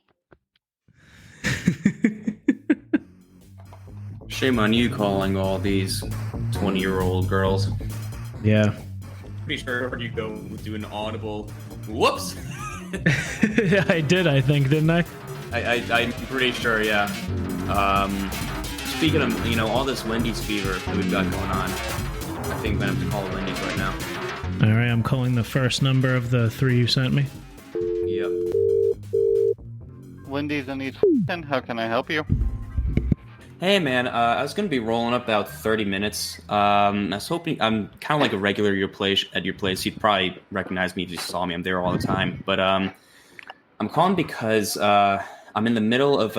Shame on you calling all these 20-year-old girls. Yeah. Pretty sure I heard you go do an audible whoops. I did, I think, didn't I? I'm pretty sure, yeah. Speaking of, all this Wendy's fever that we've got going on, I think I'm going to have to call Wendy's right now. All right, I'm calling the first number of the 3 you sent me. Yep. Wendy's in East. How can I help you? Hey man, I was gonna be rolling up about 30 minutes. I was hoping I'm kind of like a regular at your place. You'd probably recognize me if you saw me. I'm there all the time. But I'm calling because I'm in the middle of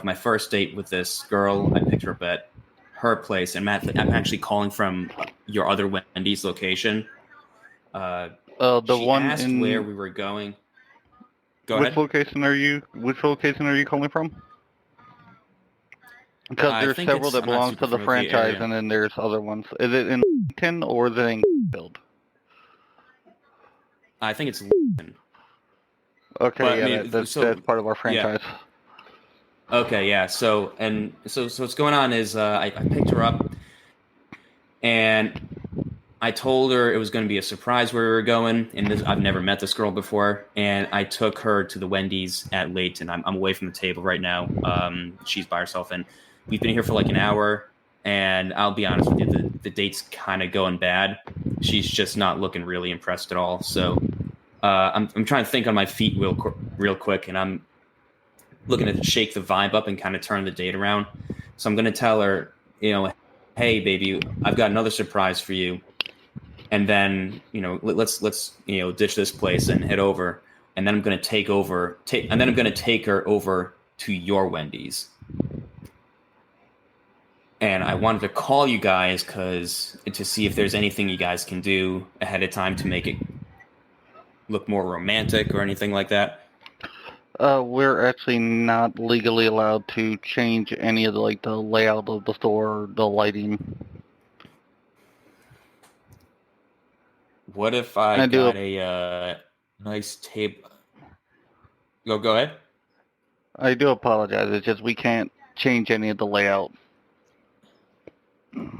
my first date with this girl. I picked her up at her place, and I'm actually calling from your other Wendy's location. The she one asked in where we were going. Go Which ahead. location are you calling from? Because there's several that belong to the franchise, and then there's other ones. Is it in Washington or is it in Field? I think it's. Okay, But, yeah, that's part of our franchise. Yeah. Okay, yeah. So what's going on is I picked her up, and I told her it was going to be a surprise where we were going, and I've never met this girl before, and I took her to the Wendy's at Layton. I'm away from the table right now. She's by herself, and we've been here for like an hour, and I'll be honest with you, the date's kind of going bad. She's just not looking really impressed at all. So I'm trying to think on my feet real quick, and I'm looking to shake the vibe up and kind of turn the date around. So I'm going to tell her, hey, baby, I've got another surprise for you. And then, let's ditch this place and head over. And then I'm going to take her over to your Wendy's. And I wanted to call you guys to see if there's anything you guys can do ahead of time to make it look more romantic or anything like that. We're actually not legally allowed to change any of the layout of the store or the lighting. What if I got a nice table? Go ahead. I do apologize. It's just we can't change any of the layout.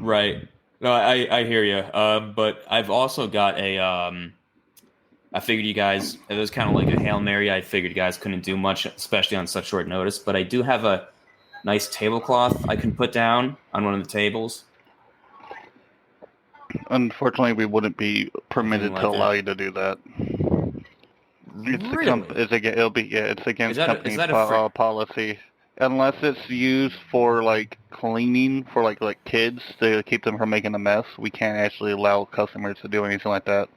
Right. No, I hear you. But I've also got I figured you guys, it was kind of like a Hail Mary. I figured you guys couldn't do much, especially on such short notice. But I do have a nice tablecloth I can put down on one of the tables. Unfortunately, we wouldn't be permitted to allow you to do that. It's against company policy. Unless it's used for cleaning for kids to keep them from making a mess, we can't actually allow customers to do anything like that.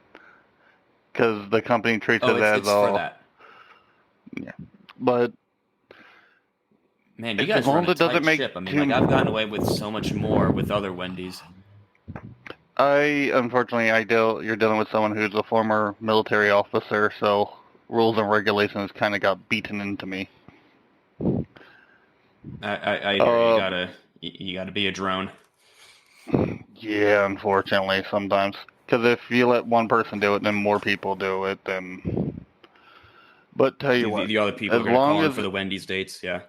Because the company treats it as all. For that. Yeah, but Man, you guys run a tight ship. I mean, like, I've gotten away with so much more with other Wendy's. Unfortunately, you're dealing with someone who's a former military officer, so rules and regulations kind of got beaten into me. I hear you gotta be a drone. Yeah, unfortunately, sometimes. Because if you let one person do it, then more people do it, then... But tell you what, the other people are going to call in for the Wendy's dates, yeah.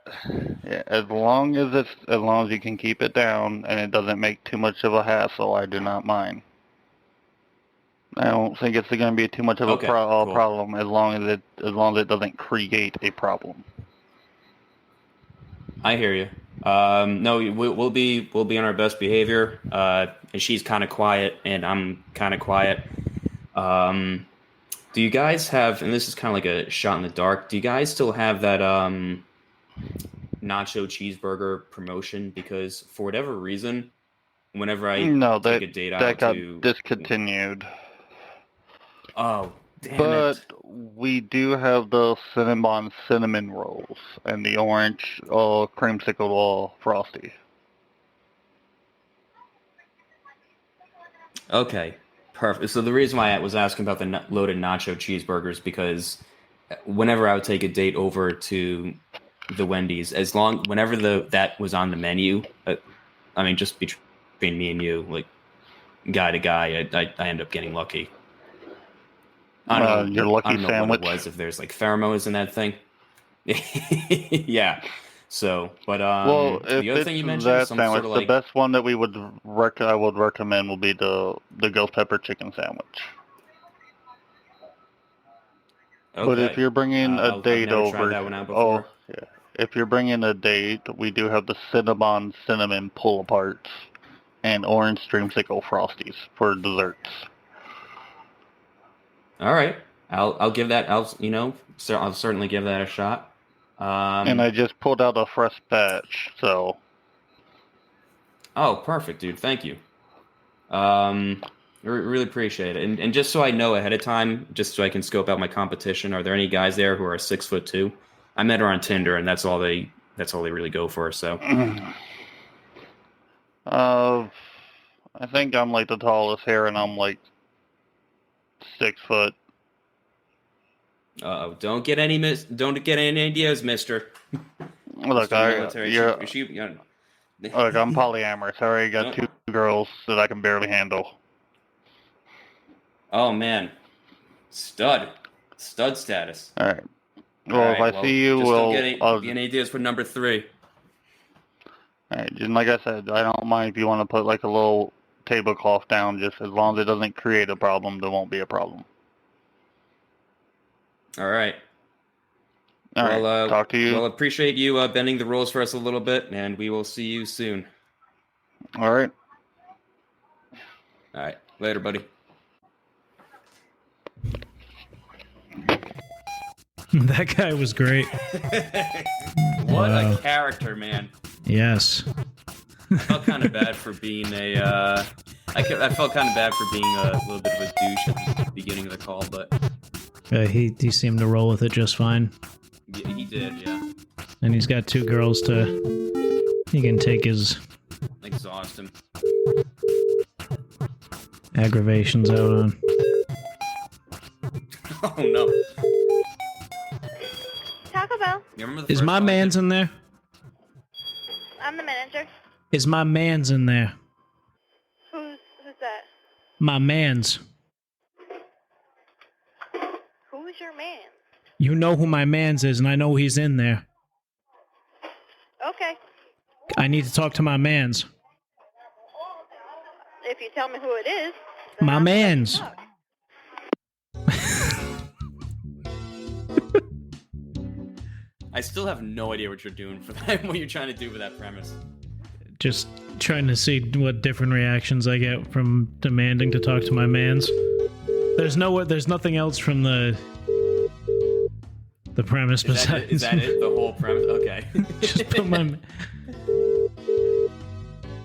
Yeah, as long as you can keep it down and it doesn't make too much of a hassle, I do not mind. I don't think it's going to be too much of a problem as long as it doesn't create a problem. I hear you. No, we'll be on our best behavior. And she's kind of quiet, and I'm kind of quiet. Do you guys have, and this is kind of like a shot in the dark, do you guys still have that nacho cheeseburger promotion? Because for whatever reason, whenever I take a date out that got discontinued. Oh, damn but it. We do have the cinnamon rolls and the orange creamsicle frosty. Okay. Perfect. So the reason why I was asking about the loaded nacho cheeseburgers, because whenever I would take a date over to the Wendy's, whenever that was on the menu, I mean, just between me and you, like guy to guy, I end up getting lucky. I don't know. Your lucky I don't know sandwich. What it was, if there's like pheromones in that thing. Yeah. So, but well, the other thing you mentioned, that sandwich, the best one that I would recommend will be the ghost pepper chicken sandwich. Okay. But if you're bringing a date I've never over, tried that one out before. Yeah, if you're bringing a date, we do have the cinnamon pull aparts and orange dreamsicle frosties for desserts. All right, I'll give that. I'll certainly give that a shot. And I just pulled out a fresh batch, so. Oh, perfect, dude. Thank you. Really appreciate it. And just so I know ahead of time, just so I can scope out my competition, are there any guys there who are 6'2"? I met her on Tinder, and that's all they really go for. So. I think I'm like the tallest here, and I'm like 6 foot. Don't get any ideas, mister. Look, look, I'm polyamorous. I already got 2 girls that I can barely handle. Oh man, stud status. All right. Well, if I see you, don't get any ideas for number 3. All right, and like I said, I don't mind if you want to put like a little tablecloth down, just as long as it doesn't create a problem, there won't be a problem. All right. All right. Talk to you. Well, appreciate you bending the rules for us a little bit, and we will see you soon. All right. All right. Later, buddy. That guy was great. What a character, man. Yes. I felt kind of bad for being I felt kind of bad for being a little bit of a douche at the beginning of the call, but he seemed to roll with it just fine. Yeah, he did, yeah. And he's got 2 girls he can take his exhaust him. Aggravations out on. Oh no. Taco Bell. Is my man's in there? I'm the manager. Is my man's in there? Who's that? My man's. Who's your man? You know who my man's is, and I know he's in there. Okay. I need to talk to my man's. If you tell me who it is. My man's. I still have no idea what you're doing for that. What you're trying to do with that premise. Just trying to see what different reactions I get from demanding to talk to my mans. There's nothing else from the premise besides. Is that it? The whole premise? Okay. Just put my.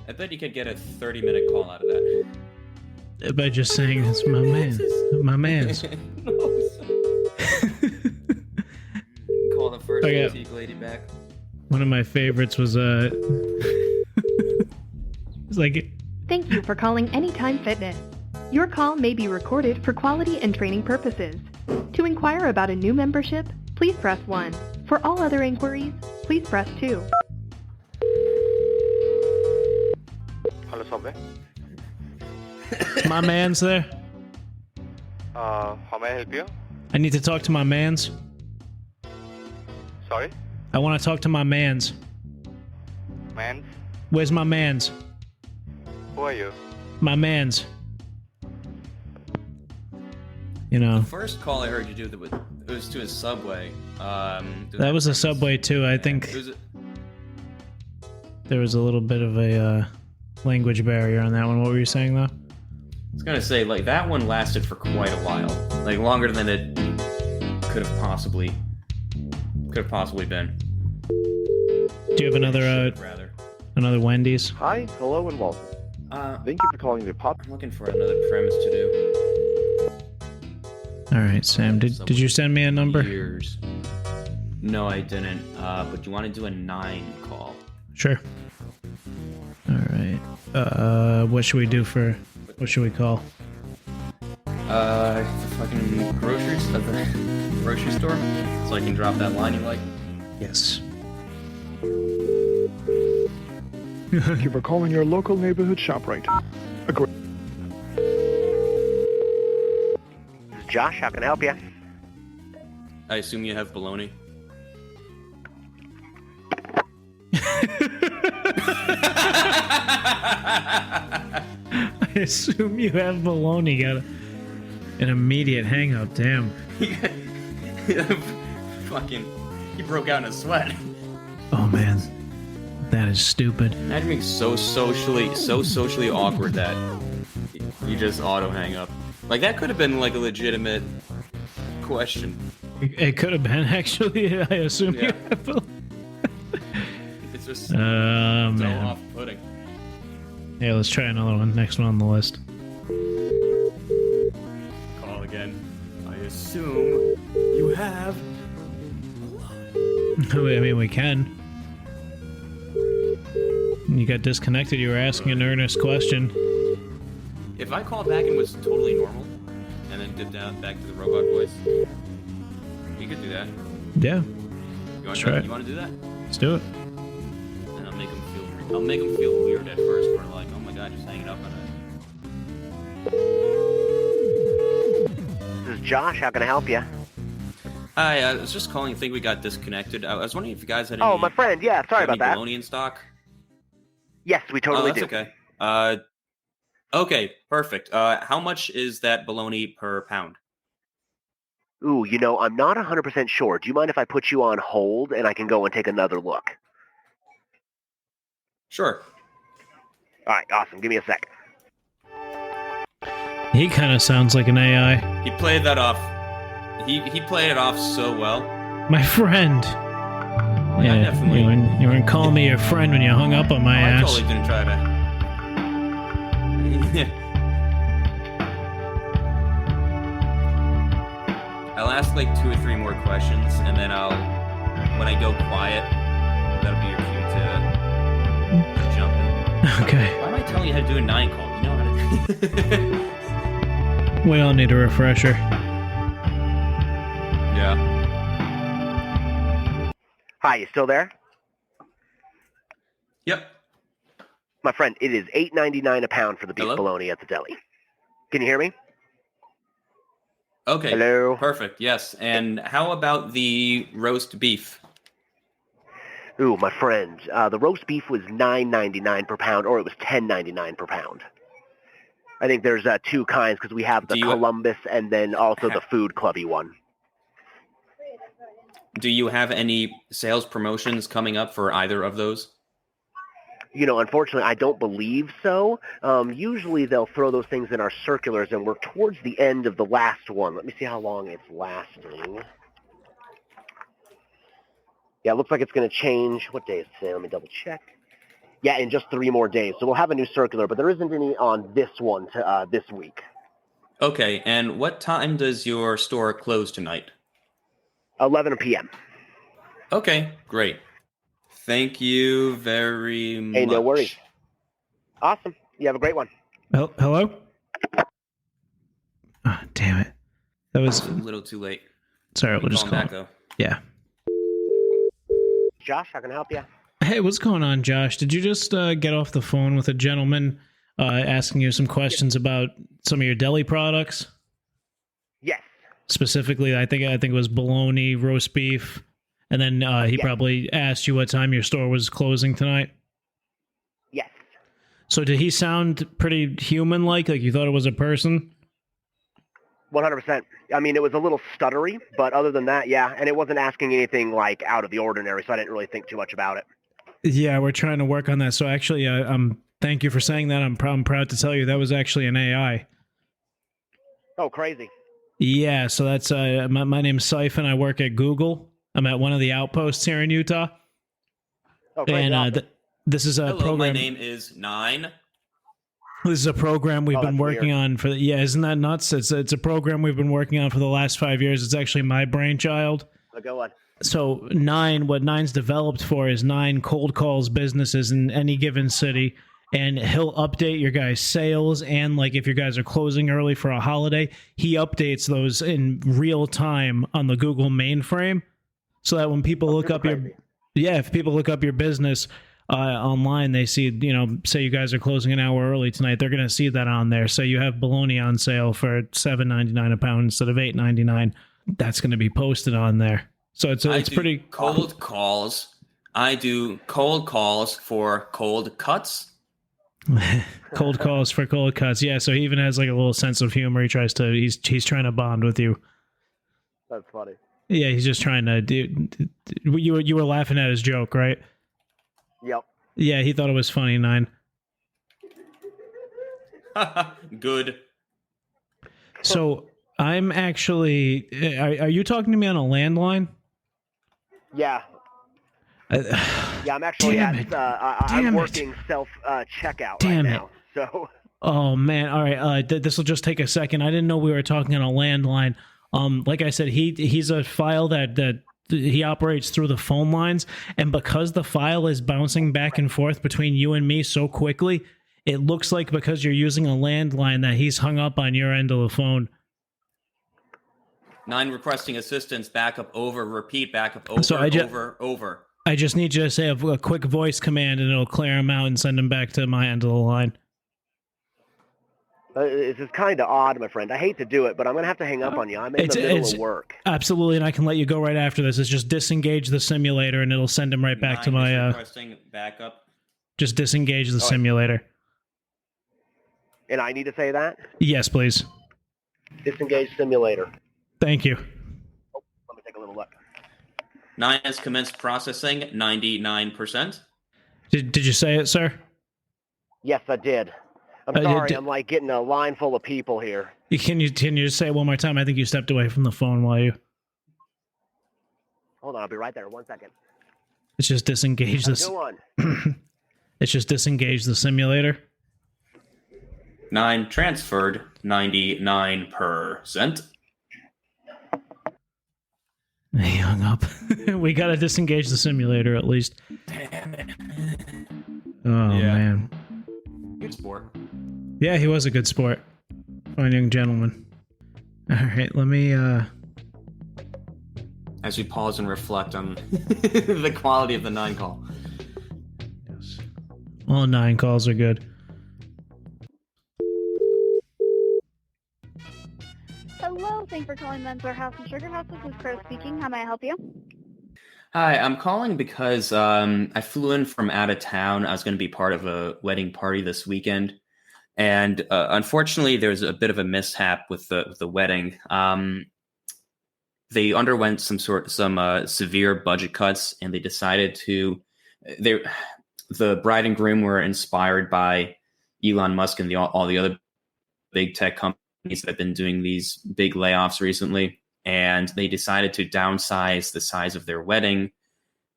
I bet you could get a 30-minute call out of that. By just saying it's my man, my man's. Call the first boutique lady back. One of my favorites was it's like, Thank you for calling Anytime Fitness. Your call may be recorded for quality and training purposes. To inquire about a new membership, please press 1. For all other inquiries, please press 2. Hello, Subway. my man's there. How may I help you? I need to talk to my man's. Sorry? I want to talk to my man's. Mans? Where's my man's? Who are you? My man's. You know. The first call I heard you do, it was to a Subway. That was a Subway too. I think there was a little bit of a language barrier on that one. What were you saying though? I was gonna say, like, that one lasted for quite a while, like longer than it could have possibly been. Do you have another Wendy's? Hi, hello, and welcome. Thank you for calling the pop. I'm looking for another premise to do. All right, Sam. Did you send me a number? Years. No, I didn't. But you want to do a 9 call? Sure. All right. What should we do for? What should we call? The fucking grocery store, so I can drop that line you like. Yes. Thank you for calling your local neighborhood ShopRite. This is Josh. How can I help you? I assume you have bologna. I assume you have bologna. Got an immediate hang up. Damn. Fucking, he broke out in a sweat. Oh man, that is stupid. Imagine being so socially awkward that you just auto hang up. Like, that could have been like a legitimate question. It could have been, actually. I assume you have bologna. It's just so off-putting. Yeah, let's try another one. Next one on the list. Call again. I assume you have. I mean, we can. You got disconnected. You were asking an earnest question. If I called back and was totally normal, and then dipped down back to the robot voice, you could do that. Yeah. You want to do that? Let's do it. And I'll make them feel weird at first. We're like, oh my god, just hanging up on it. This is Josh. How can I help you? Hi, I was just calling. I think we got disconnected. I was wondering if you guys had any. Oh, my friend. Yeah, sorry about that. Bologna in stock? Yes, we totally do. Okay. Okay, perfect. How much is that bologna per pound? Ooh, you know, I'm not 100% sure. Do you mind if I put you on hold and I can go and take another look? Sure. All right, awesome. Give me a sec. He kind of sounds like an AI. He played that off. He played it off so well. My friend. Yeah, definitely. You weren't calling me your friend when you hung up on my ass. I totally didn't try to. I'll ask like 2 or 3 more questions, and then when I go quiet, that'll be your cue to jump in. Okay. Why am I telling you how to do a 9 call? You know how to. We all need a refresher. Yeah. Hi, you still there? Yep. My friend, it is $8.99 a pound for the beef bologna at the deli. Can you hear me? Okay. Hello. Perfect. Yes. And how about the roast beef? Ooh, my friend, the roast beef was $9.99 per pound, or it was $10.99 per pound. I think there's 2 kinds because we have the Columbus and then also the Food Clubby one. Do you have any sales promotions coming up for either of those? You know, unfortunately, I don't believe so. Usually they'll throw those things in our circulars, and we're towards the end of the last one. Let me see how long it's lasting. Yeah, it looks like it's going to change. What day is today? Let me double check. Yeah, in just 3 more days. So we'll have a new circular, but there isn't any on this one this week. Okay, and what time does your store close tonight? 11 p.m. Okay, great. Thank you very much. Hey, no worries. Awesome. You have a great one. Hello? Oh, damn it. That was a little too late. Sorry, we'll just call back, though. Yeah. Josh, how can I help you? Hey, what's going on, Josh? Did you just get off the phone with a gentleman asking you some questions about some of your deli products? Yes. Specifically, I think it was bologna, roast beef, and then he probably asked you what time your store was closing tonight. Yes. So did he sound pretty human-like? Like you thought it was a person? 100%. I mean, it was a little stuttery, but other than that, yeah. And it wasn't asking anything like out of the ordinary, so I didn't really think too much about it. Yeah, we're trying to work on that. So actually, thank you for saying that. I'm proud to tell you that was actually an AI. Oh, crazy. Yeah, so that's my name's Siphon. I work at Google. I'm at one of the outposts here in Utah. Oh, crazy. And this is a Hello, program. my name is Nine. This is a program we've been working on for. Isn't that nuts? It's a program we've been working on for the last 5 years. It's actually my brainchild. Oh, go on. So what Nine's developed for is 9 cold calls businesses in any given city, and he'll update your guys' sales, and like if your guys are closing early for a holiday, he updates those in real time on the Google mainframe, so that when people look up if people look up your business online, they see, say you guys are closing an hour early tonight, they're going to see that on there. So you have bologna on sale for $7.99 a pound instead of $8.99. That's going to be posted on there. So it's pretty cold calls. I do cold calls for cold cuts. Cold calls for cold cuts. Yeah, so he even has like a little sense of humor. He tries to he's trying to bond with you. That's funny. Yeah, he's just trying to do. You were laughing at his joke, right? Yep. Yeah, he thought it was funny, Nine. Good. So I'm actually. Are you talking to me on a landline? Yeah. Yeah, I'm actually I'm working self checkout right now. So. Oh man! All right, this will just take a second. I didn't know we were talking on a landline. Like I said, he's a file that he operates through the phone lines, and because the file is bouncing back and forth between you and me so quickly, it looks like because you're using a landline that he's hung up on your end of the phone. 9 requesting assistance. Backup over. Repeat. Backup over. Over. I just need you to say a quick voice command, and it'll clear him out and send him back to my end of the line. This is kind of odd, my friend. I hate to do it, but I'm going to have to hang up on you. I'm in the middle of work. Absolutely, and I can let you go right after this. It's just disengage the simulator, and it'll send him right back to my... requesting backup. Just disengage the simulator. And I need to say that? Yes, please. Disengage simulator. Thank you. Oh, let me take a little look. 9 has commenced processing, 99%. Did you say it, sir? Yes, I did. I'm sorry, I'm like getting a line full of people here. Can you just say it one more time? I think you stepped away from the phone while you... Hold on, I'll be right there. 1 second. It's just disengage this. Go on. It's just disengage the simulator. 9 transferred, 99%. He hung up. We gotta disengage the simulator at least. Damn it. Oh, man. Good sport. Yeah, he was a good sport. Fine young gentleman. Alright, let me, As we pause and reflect on the quality of the 9 call. Yes. All 9 calls are good. Hello, thanks for calling Men's Warehouse and Sugar House. This is Crow speaking. How may I help you? Hi, I'm calling because I flew in from out of town. I was going to be part of a wedding party this weekend, and unfortunately, there's a bit of a mishap with the wedding. They underwent some severe budget cuts, and they decided to. The bride and groom were inspired by Elon Musk and all the other big tech companies that have been doing these big layoffs recently. And they decided to downsize the size of their wedding.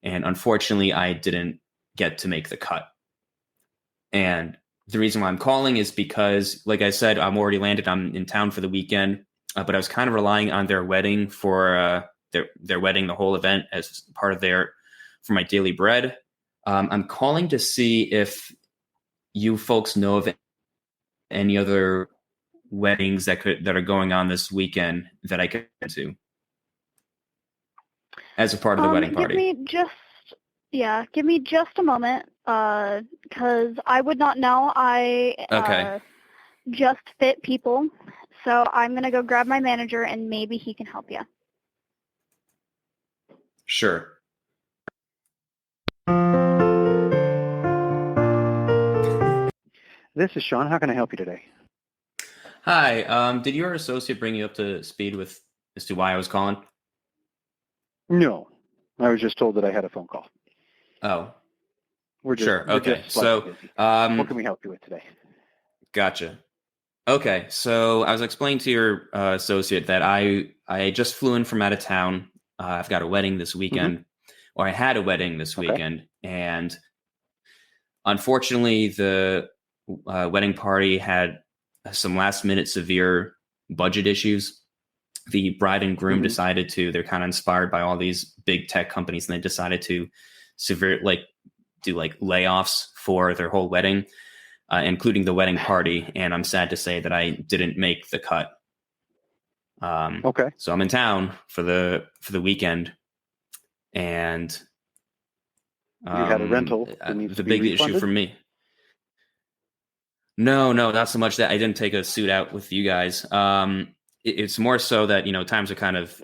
And unfortunately, I didn't get to make the cut. And the reason why I'm calling is because, like I said, I'm already landed. I'm in town for the weekend, but I was kind of relying on their wedding for their wedding, the whole event, as part of for my daily bread. I'm calling to see if you folks know of any other weddings that are going on this weekend that I could go to as a part of the wedding party. Give me just a moment, because I would not know. I just fit people, so I'm gonna go grab my manager and maybe he can help you. Sure. This is Sean. How can I help you today? Hi. Did your associate bring you up to speed with as to why I was calling? No, I was just told that I had a phone call. Oh. We're just, sure. Okay. So, busy. What can we help you with today? Gotcha. Okay. So I was explaining to your associate that I just flew in from out of town. I've got a wedding this weekend, or I had a wedding this weekend, and unfortunately, the wedding party had some last-minute severe budget issues. The bride and groom decided to. They're kind of inspired by all these big tech companies, and they decided to do layoffs for their whole wedding, including the wedding party. And I'm sad to say that I didn't make the cut. So I'm in town for the weekend, and you had a rental. The big issue for me. No, not so much that I didn't take a suit out with you guys. It's more so that times are kind of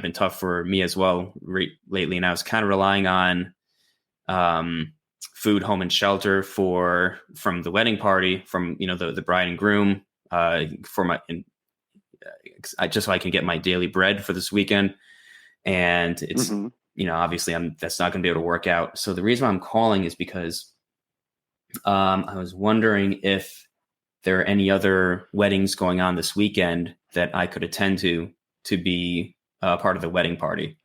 been tough for me as well lately, and I was kind of relying on food, home, and shelter from the wedding party, from the bride and groom, for my just so I can get my daily bread for this weekend. And it's obviously that's not going to be able to work out. So the reason why I'm calling is because I was wondering if there are any other weddings going on this weekend that I could attend to be part of the wedding party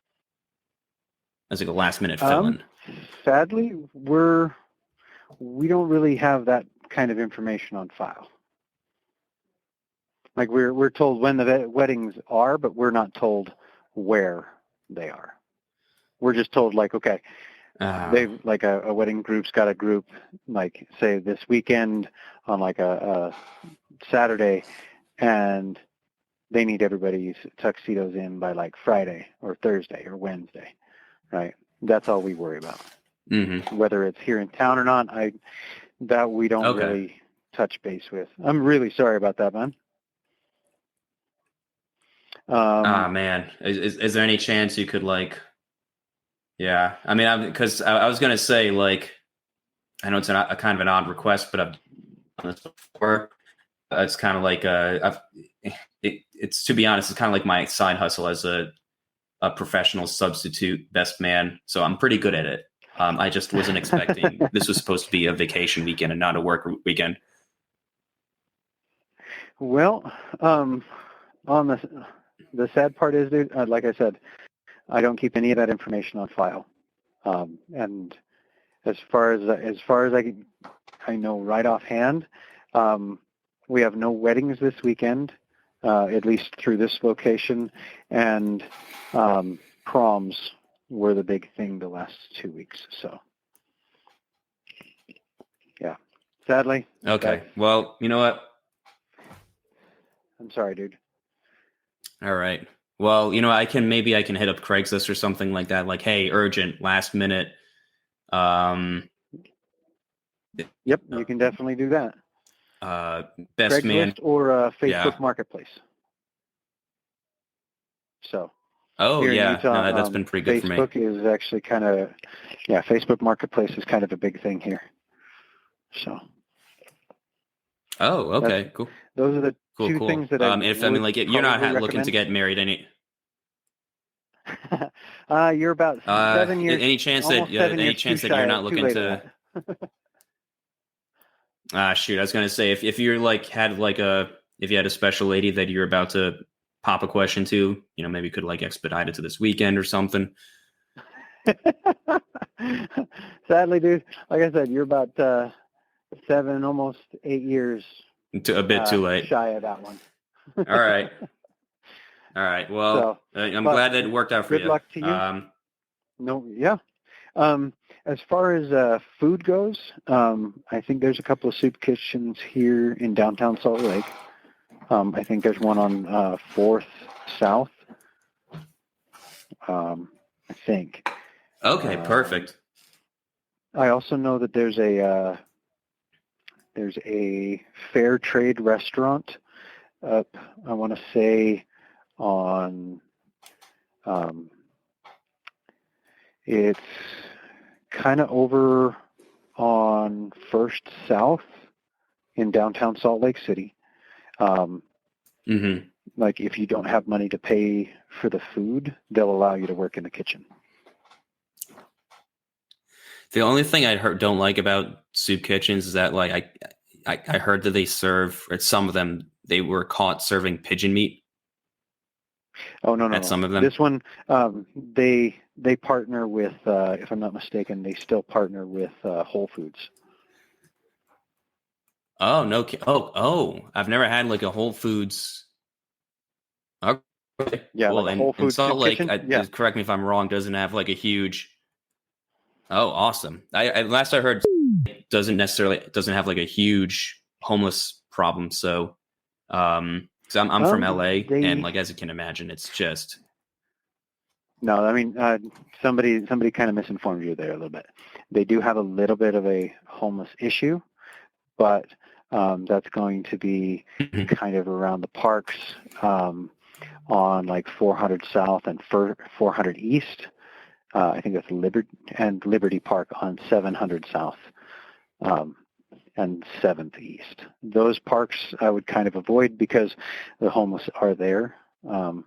as like a last minute fill-in. Sadly, we don't really have that kind of information on file. Like we're told when the weddings are, but we're not told where they are. We're just told they've a wedding group's got a group, like say this weekend on like a Saturday, and they need everybody's tuxedos in by like Friday or Thursday or Wednesday, right? That's all we worry about. Whether it's here in town or not, we don't really touch base with. I'm really sorry about that, man. Man, is there any chance you could Yeah, I mean, because I was gonna say I know it's a kind of an odd request, but I've done this before. It's kind of it's to be honest, it's kind of like my side hustle as a professional substitute best man. So I'm pretty good at it. I just wasn't expecting this was supposed to be a vacation weekend and not a work weekend. Well, on the sad part is, dude, like I said, I don't keep any of that information on file. And as far as I know right offhand, we have no weddings this weekend, at least through this location, and proms were the big thing the last 2 weeks. So, yeah, sadly. Okay. Well, you know what? I'm sorry, dude. All right. Well, I can hit up Craigslist or something like that. Like, hey, urgent, last minute. Yep, you can definitely do that. Best Craigslist man or Facebook Marketplace. So. Oh yeah, in Utah, that's been pretty good Facebook for me. Facebook is actually Facebook Marketplace is kind of a big thing here. So. Oh, okay, cool. Those are the two things that if you're not looking to get married, you're about 7 years. Any chance that you're not looking to? Shoot, I was gonna say if you're if you had a special lady that you're about to pop a question to, maybe you could expedite it to this weekend or something. Sadly, dude, like I said, you're about 7, almost 8 years. A bit too late. Shy of that one. All right. Well, I'm glad that it worked out for you. Good luck to you. As far as food goes, I think there's a couple of soup kitchens here in downtown Salt Lake. I think there's one on 4th South, I think. Okay, perfect. I also know that there's a fair trade restaurant up, I want to say, on, it's kind of over on 1st South in downtown Salt Lake City. Like if you don't have money to pay for the food, they'll allow you to work in the kitchen. The only thing I don't like about soup kitchens is that like I heard that they serve, at some of them, they were caught serving pigeon meat. Oh, no. At some of them. This one, they partner with, if I'm not mistaken, they still partner with Whole Foods. Oh, no. Oh, I've never had like a Whole Foods. Okay. Yeah, well, like a Whole Foods Salt Lake, kitchen? correct me if I'm wrong, doesn't have like a huge. Oh, awesome. Last I heard, doesn't have like a huge homeless problem. So, I'm from LA, and like as you can imagine, it's just. No, I mean, somebody kind of misinformed you there a little bit. They do have a little bit of a homeless issue, but that's going to be kind of around the parks on like 400 South and 400 East. I think that's Liberty Park on 700 South and 7th East. Those parks I would kind of avoid because the homeless are there. Some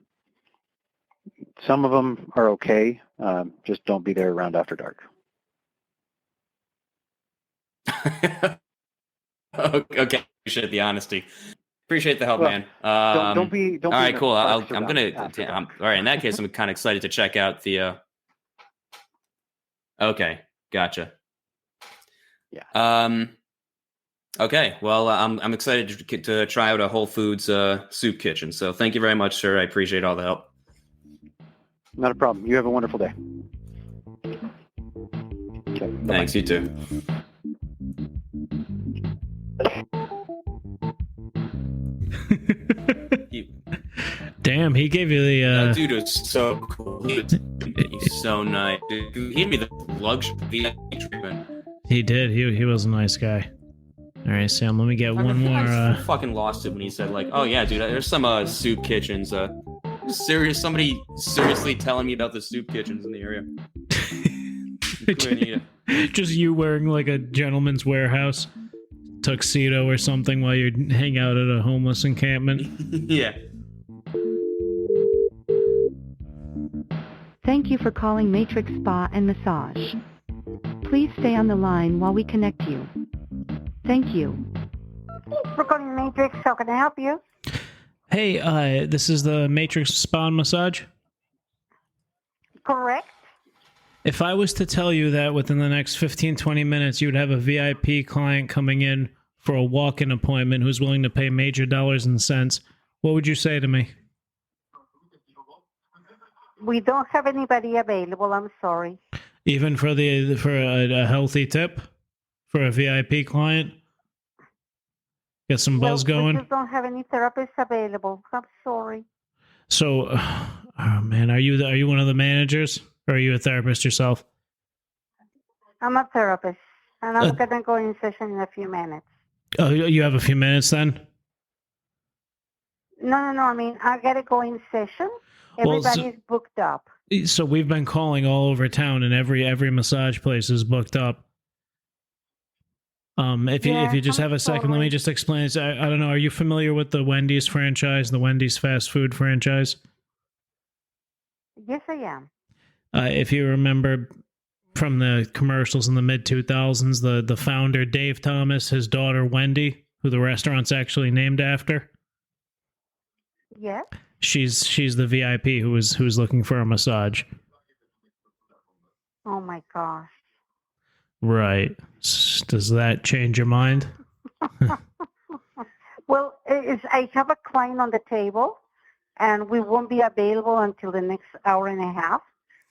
of them are okay. Just don't be there around after dark. Okay, appreciate the honesty. Appreciate the help, man. Don't be. All right, cool. I'm gonna. All right, in that case, I'm kind of excited to check out the. Okay, gotcha. Yeah. Okay, well, I'm excited to try out a Whole Foods soup kitchen. So thank you very much, sir. I appreciate all the help. Not a problem. You have a wonderful day. Okay, thanks. You too. Damn, he gave you the. That dude was so cool. He's so nice. Dude, he gave me the luxury VIP treatment. He did. He was a nice guy. All right, Sam. Let me get one more. I fucking lost it when he said like, "Oh yeah, dude, there's some soup kitchens." Somebody seriously telling me about the soup kitchens in the area. Just you wearing like a gentleman's warehouse tuxedo or something while you hang out at a homeless encampment. Yeah. Thank you for calling Matrix Spa and Massage. Please stay on the line while we connect you. Thank you. Thanks for calling Matrix. How can I help you? Hey, this is the Matrix Spa and Massage? Correct. If I was to tell you that within the next 15-20 minutes you would have a VIP client coming in for a walk-in appointment who's willing to pay major dollars and cents, what would you say to me? We don't have anybody available. I'm sorry. Even for a healthy tip for a VIP client? Get some buzz going? We just don't have any therapists available. I'm sorry. So, oh man, are you one of the managers, or are you a therapist yourself? I'm a therapist, and I'm gonna go in session in a few minutes. Oh, you have a few minutes then? No. I mean, I gotta go in session. Everybody's booked up. So we've been calling all over town, and every massage place is booked up. If you just have a second, let me just explain this. I don't know. Are you familiar with the Wendy's franchise, the Wendy's fast food franchise? Yes, I am. If you remember from the commercials in the mid-2000s, the founder, Dave Thomas, his daughter, Wendy, who the restaurant's actually named after. Yeah. She's the VIP who's looking for a massage. Oh my gosh. Right. Does that change your mind? Well, I have a client on the table, and we won't be available until the next hour and a half.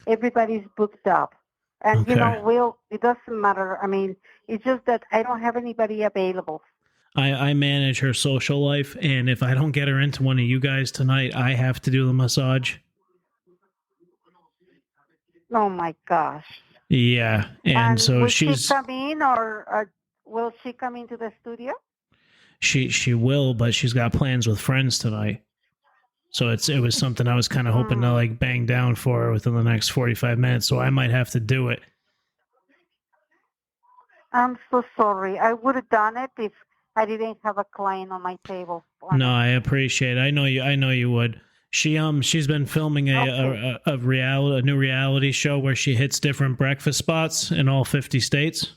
Everybody's booked up. And, Okay. it doesn't matter. I mean, it's just that I don't have anybody available. I manage her social life, and if I don't get her into one of you guys tonight, I have to do the massage. Oh, my gosh. Yeah, and so will she come in, or will she come into the studio? She will, but she's got plans with friends tonight. So it was something I was kind of hoping to like bang down for her within the next 45 minutes, so I might have to do it. I'm so sorry. I would have done it if I didn't have a client on my table. No, I appreciate it. I know you would. She's been filming a new reality show where she hits different breakfast spots in all 50 states.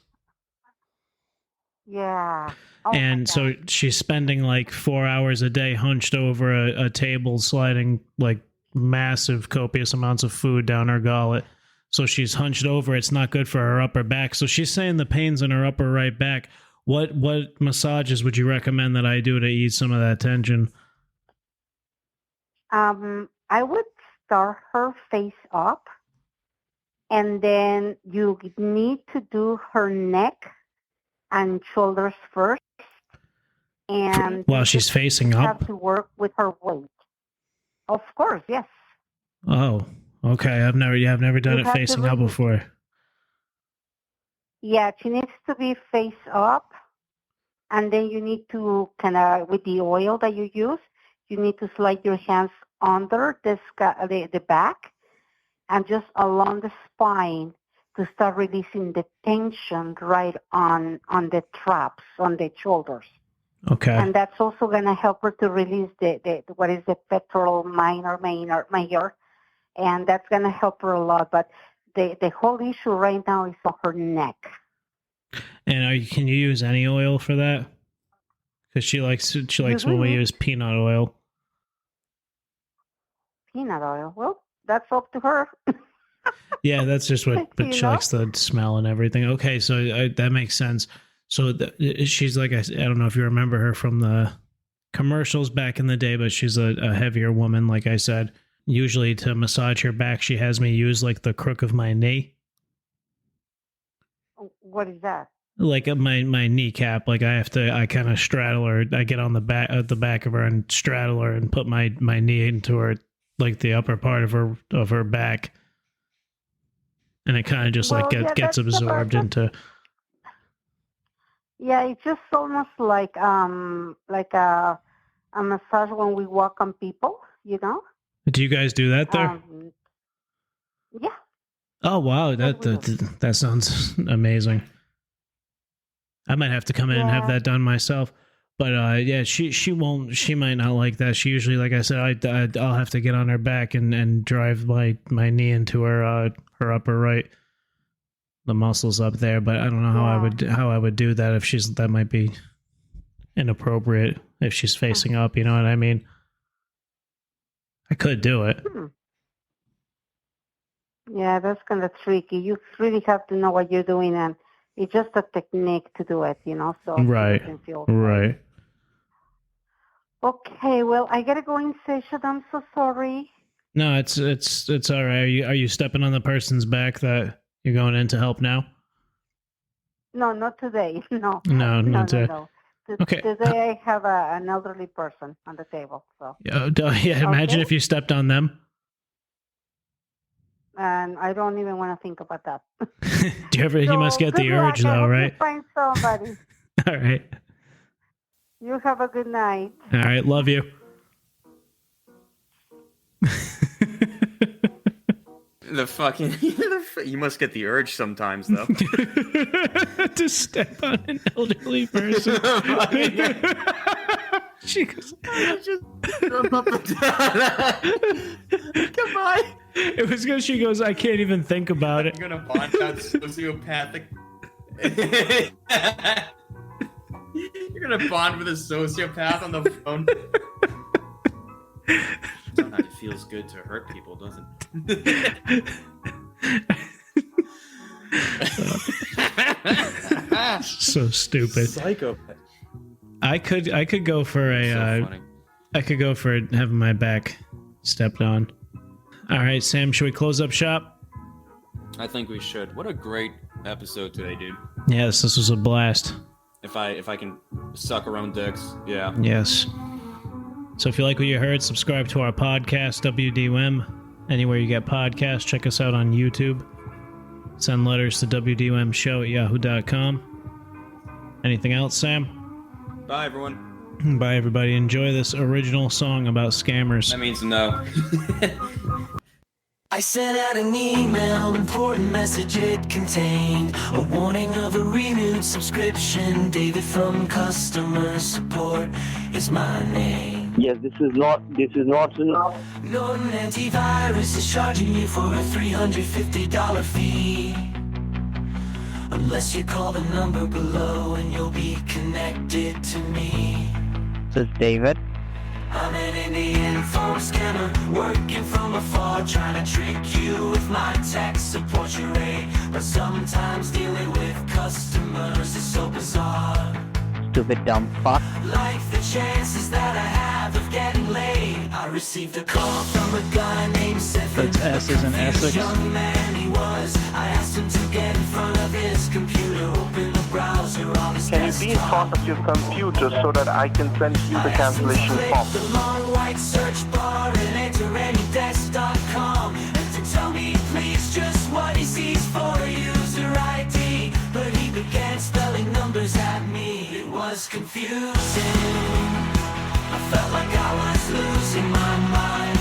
Yeah. And so she's spending like 4 hours a day hunched over a table, sliding like massive, copious amounts of food down her gullet. So she's hunched over. It's not good for her upper back. So she's saying the pain's in her upper right back. What massages would you recommend that I do to ease some of that tension? I would start her face up, and then you need to do her neck and shoulders first. And while she's facing up? Have to work with her weight. Of course, yes. Oh, okay. I've never done it facing up before. Yeah, she needs to be face up, and then you need to kind of, with the oil that you use, you need to slide your hands under the back and just along the spine to start releasing the tension right on the traps, on the shoulders. Okay. And that's also going to help her to release the what is the pectoral major, and that's going to help her a lot. But the whole issue right now is on her neck. And can you use any oil for that? Because she likes when we use peanut oil. Peanut oil. Well, that's up to her. Yeah, that's just what. But she likes the smell and everything. Okay, so that makes sense. So she's like, I don't know if you remember her from the commercials back in the day, but she's a heavier woman, like I said. Usually to massage her back, she has me use like the crook of my knee. What is that? Like my kneecap. Like I kind of straddle her. I get on the back of her and straddle her and put my knee into her, like the upper part of her back. And it kind of just gets absorbed into. Yeah, it's just almost like a massage when we walk on people, Do you guys do that there? Yeah. Oh wow, that sounds amazing. I might have to come in and have that done myself. But yeah, she won't. She might not like that. She usually, like I said, I'll have to get on her back and drive my knee into her upper right. The muscles up there, but I don't know how I would do that if that might be inappropriate if she's facing up, you know what I mean? I could do it. Yeah, that's kind of tricky. You really have to know what you're doing, and it's just a technique to do it, so right. Right. Okay, well, I gotta go in session. I'm so sorry. No, it's all right. Are you stepping on the person's back that you're going in to help now? No, not today. No. No, not today. No. Okay. Today I have an elderly person on the table. So. Yeah. Imagine if you stepped on them. And I don't even want to think about that. Do you ever? You must get the urge, though, right? Find somebody. All right. You have a good night. All right. Love you. You must get the urge sometimes, though. To step on an elderly person. She goes, just jump up and down. Goodbye. It was because she goes, I can't even think about it. You're gonna bond out sociopathic. You're gonna bond with a sociopath on the phone. Sometimes it feels good to hurt people, doesn't it? So stupid. Psychopath. I could go for I could go for having my back stepped on. All right, Sam, should we close up shop? I think we should. What a great episode today, dude. Yes, this was a blast. If I can suck our own dicks, yeah. Yes. So if you like what you heard, subscribe to our podcast, WDUM. Anywhere you get podcasts, check us out on YouTube. Send letters to WDUMShow@yahoo.com. Anything else, Sam? Bye, everyone. Bye, everybody. Enjoy this original song about scammers. That means no. I sent out an email, important message it contained. A warning of a renewed subscription. David from customer support is my name. Yes, this is not enough. Norton Antivirus is charging you for a $350 fee. Unless you call the number below and you'll be connected to me. This is David. I'm an Indian phone scammer, working from afar, trying to trick you with my tech support charade. But sometimes dealing with customers is so bizarre. Stupid dumb fuck. Like the chances that I have of getting laid. I received a call from a guy named Seth. That's S's and Essex. Young man he was. I asked him to get in front of his computer, open the browser on his Can you be in front of your computer so that I can send you the cancellation form? The long white search bar and enter anydesk.com and to tell me please just what he sees for a user ID. But he began spelling numbers at me. It was confusing. I felt like I was losing my mind.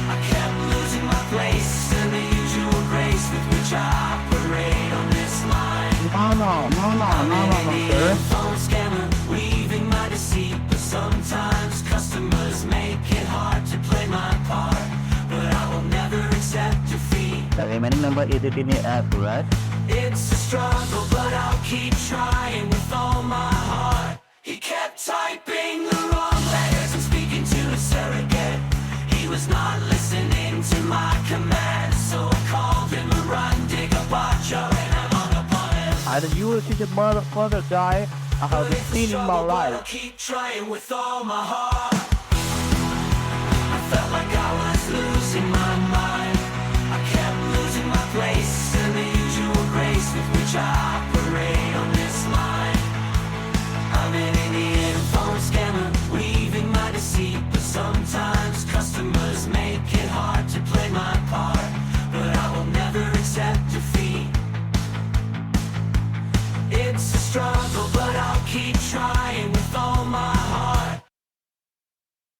I kept losing my place and the usual grace with which I operate on this line. No, sir. Phone scammer, weaving my deceit, but sometimes customers make it hard to play my part. But I will never accept defeat. The remaining number is it in your app, right? It's a struggle, but I'll keep trying with all my heart. He kept typing the wrong letters and speaking to a surrogate. He was not listening to my commands, so I called him a run, dig a botcha, and I hung up on him. Either you will see the motherfucker die, I have been stealing my I'll life. keep trying with all my heart. I felt like I was losing my mind. I kept losing my place and the usual grace with which I operate on this line. I'm an Indian phone scammer, weaving my deceit, but sometimes customers make it hard to play my part. But I will never accept defeat. It's a struggle, but I'll keep trying.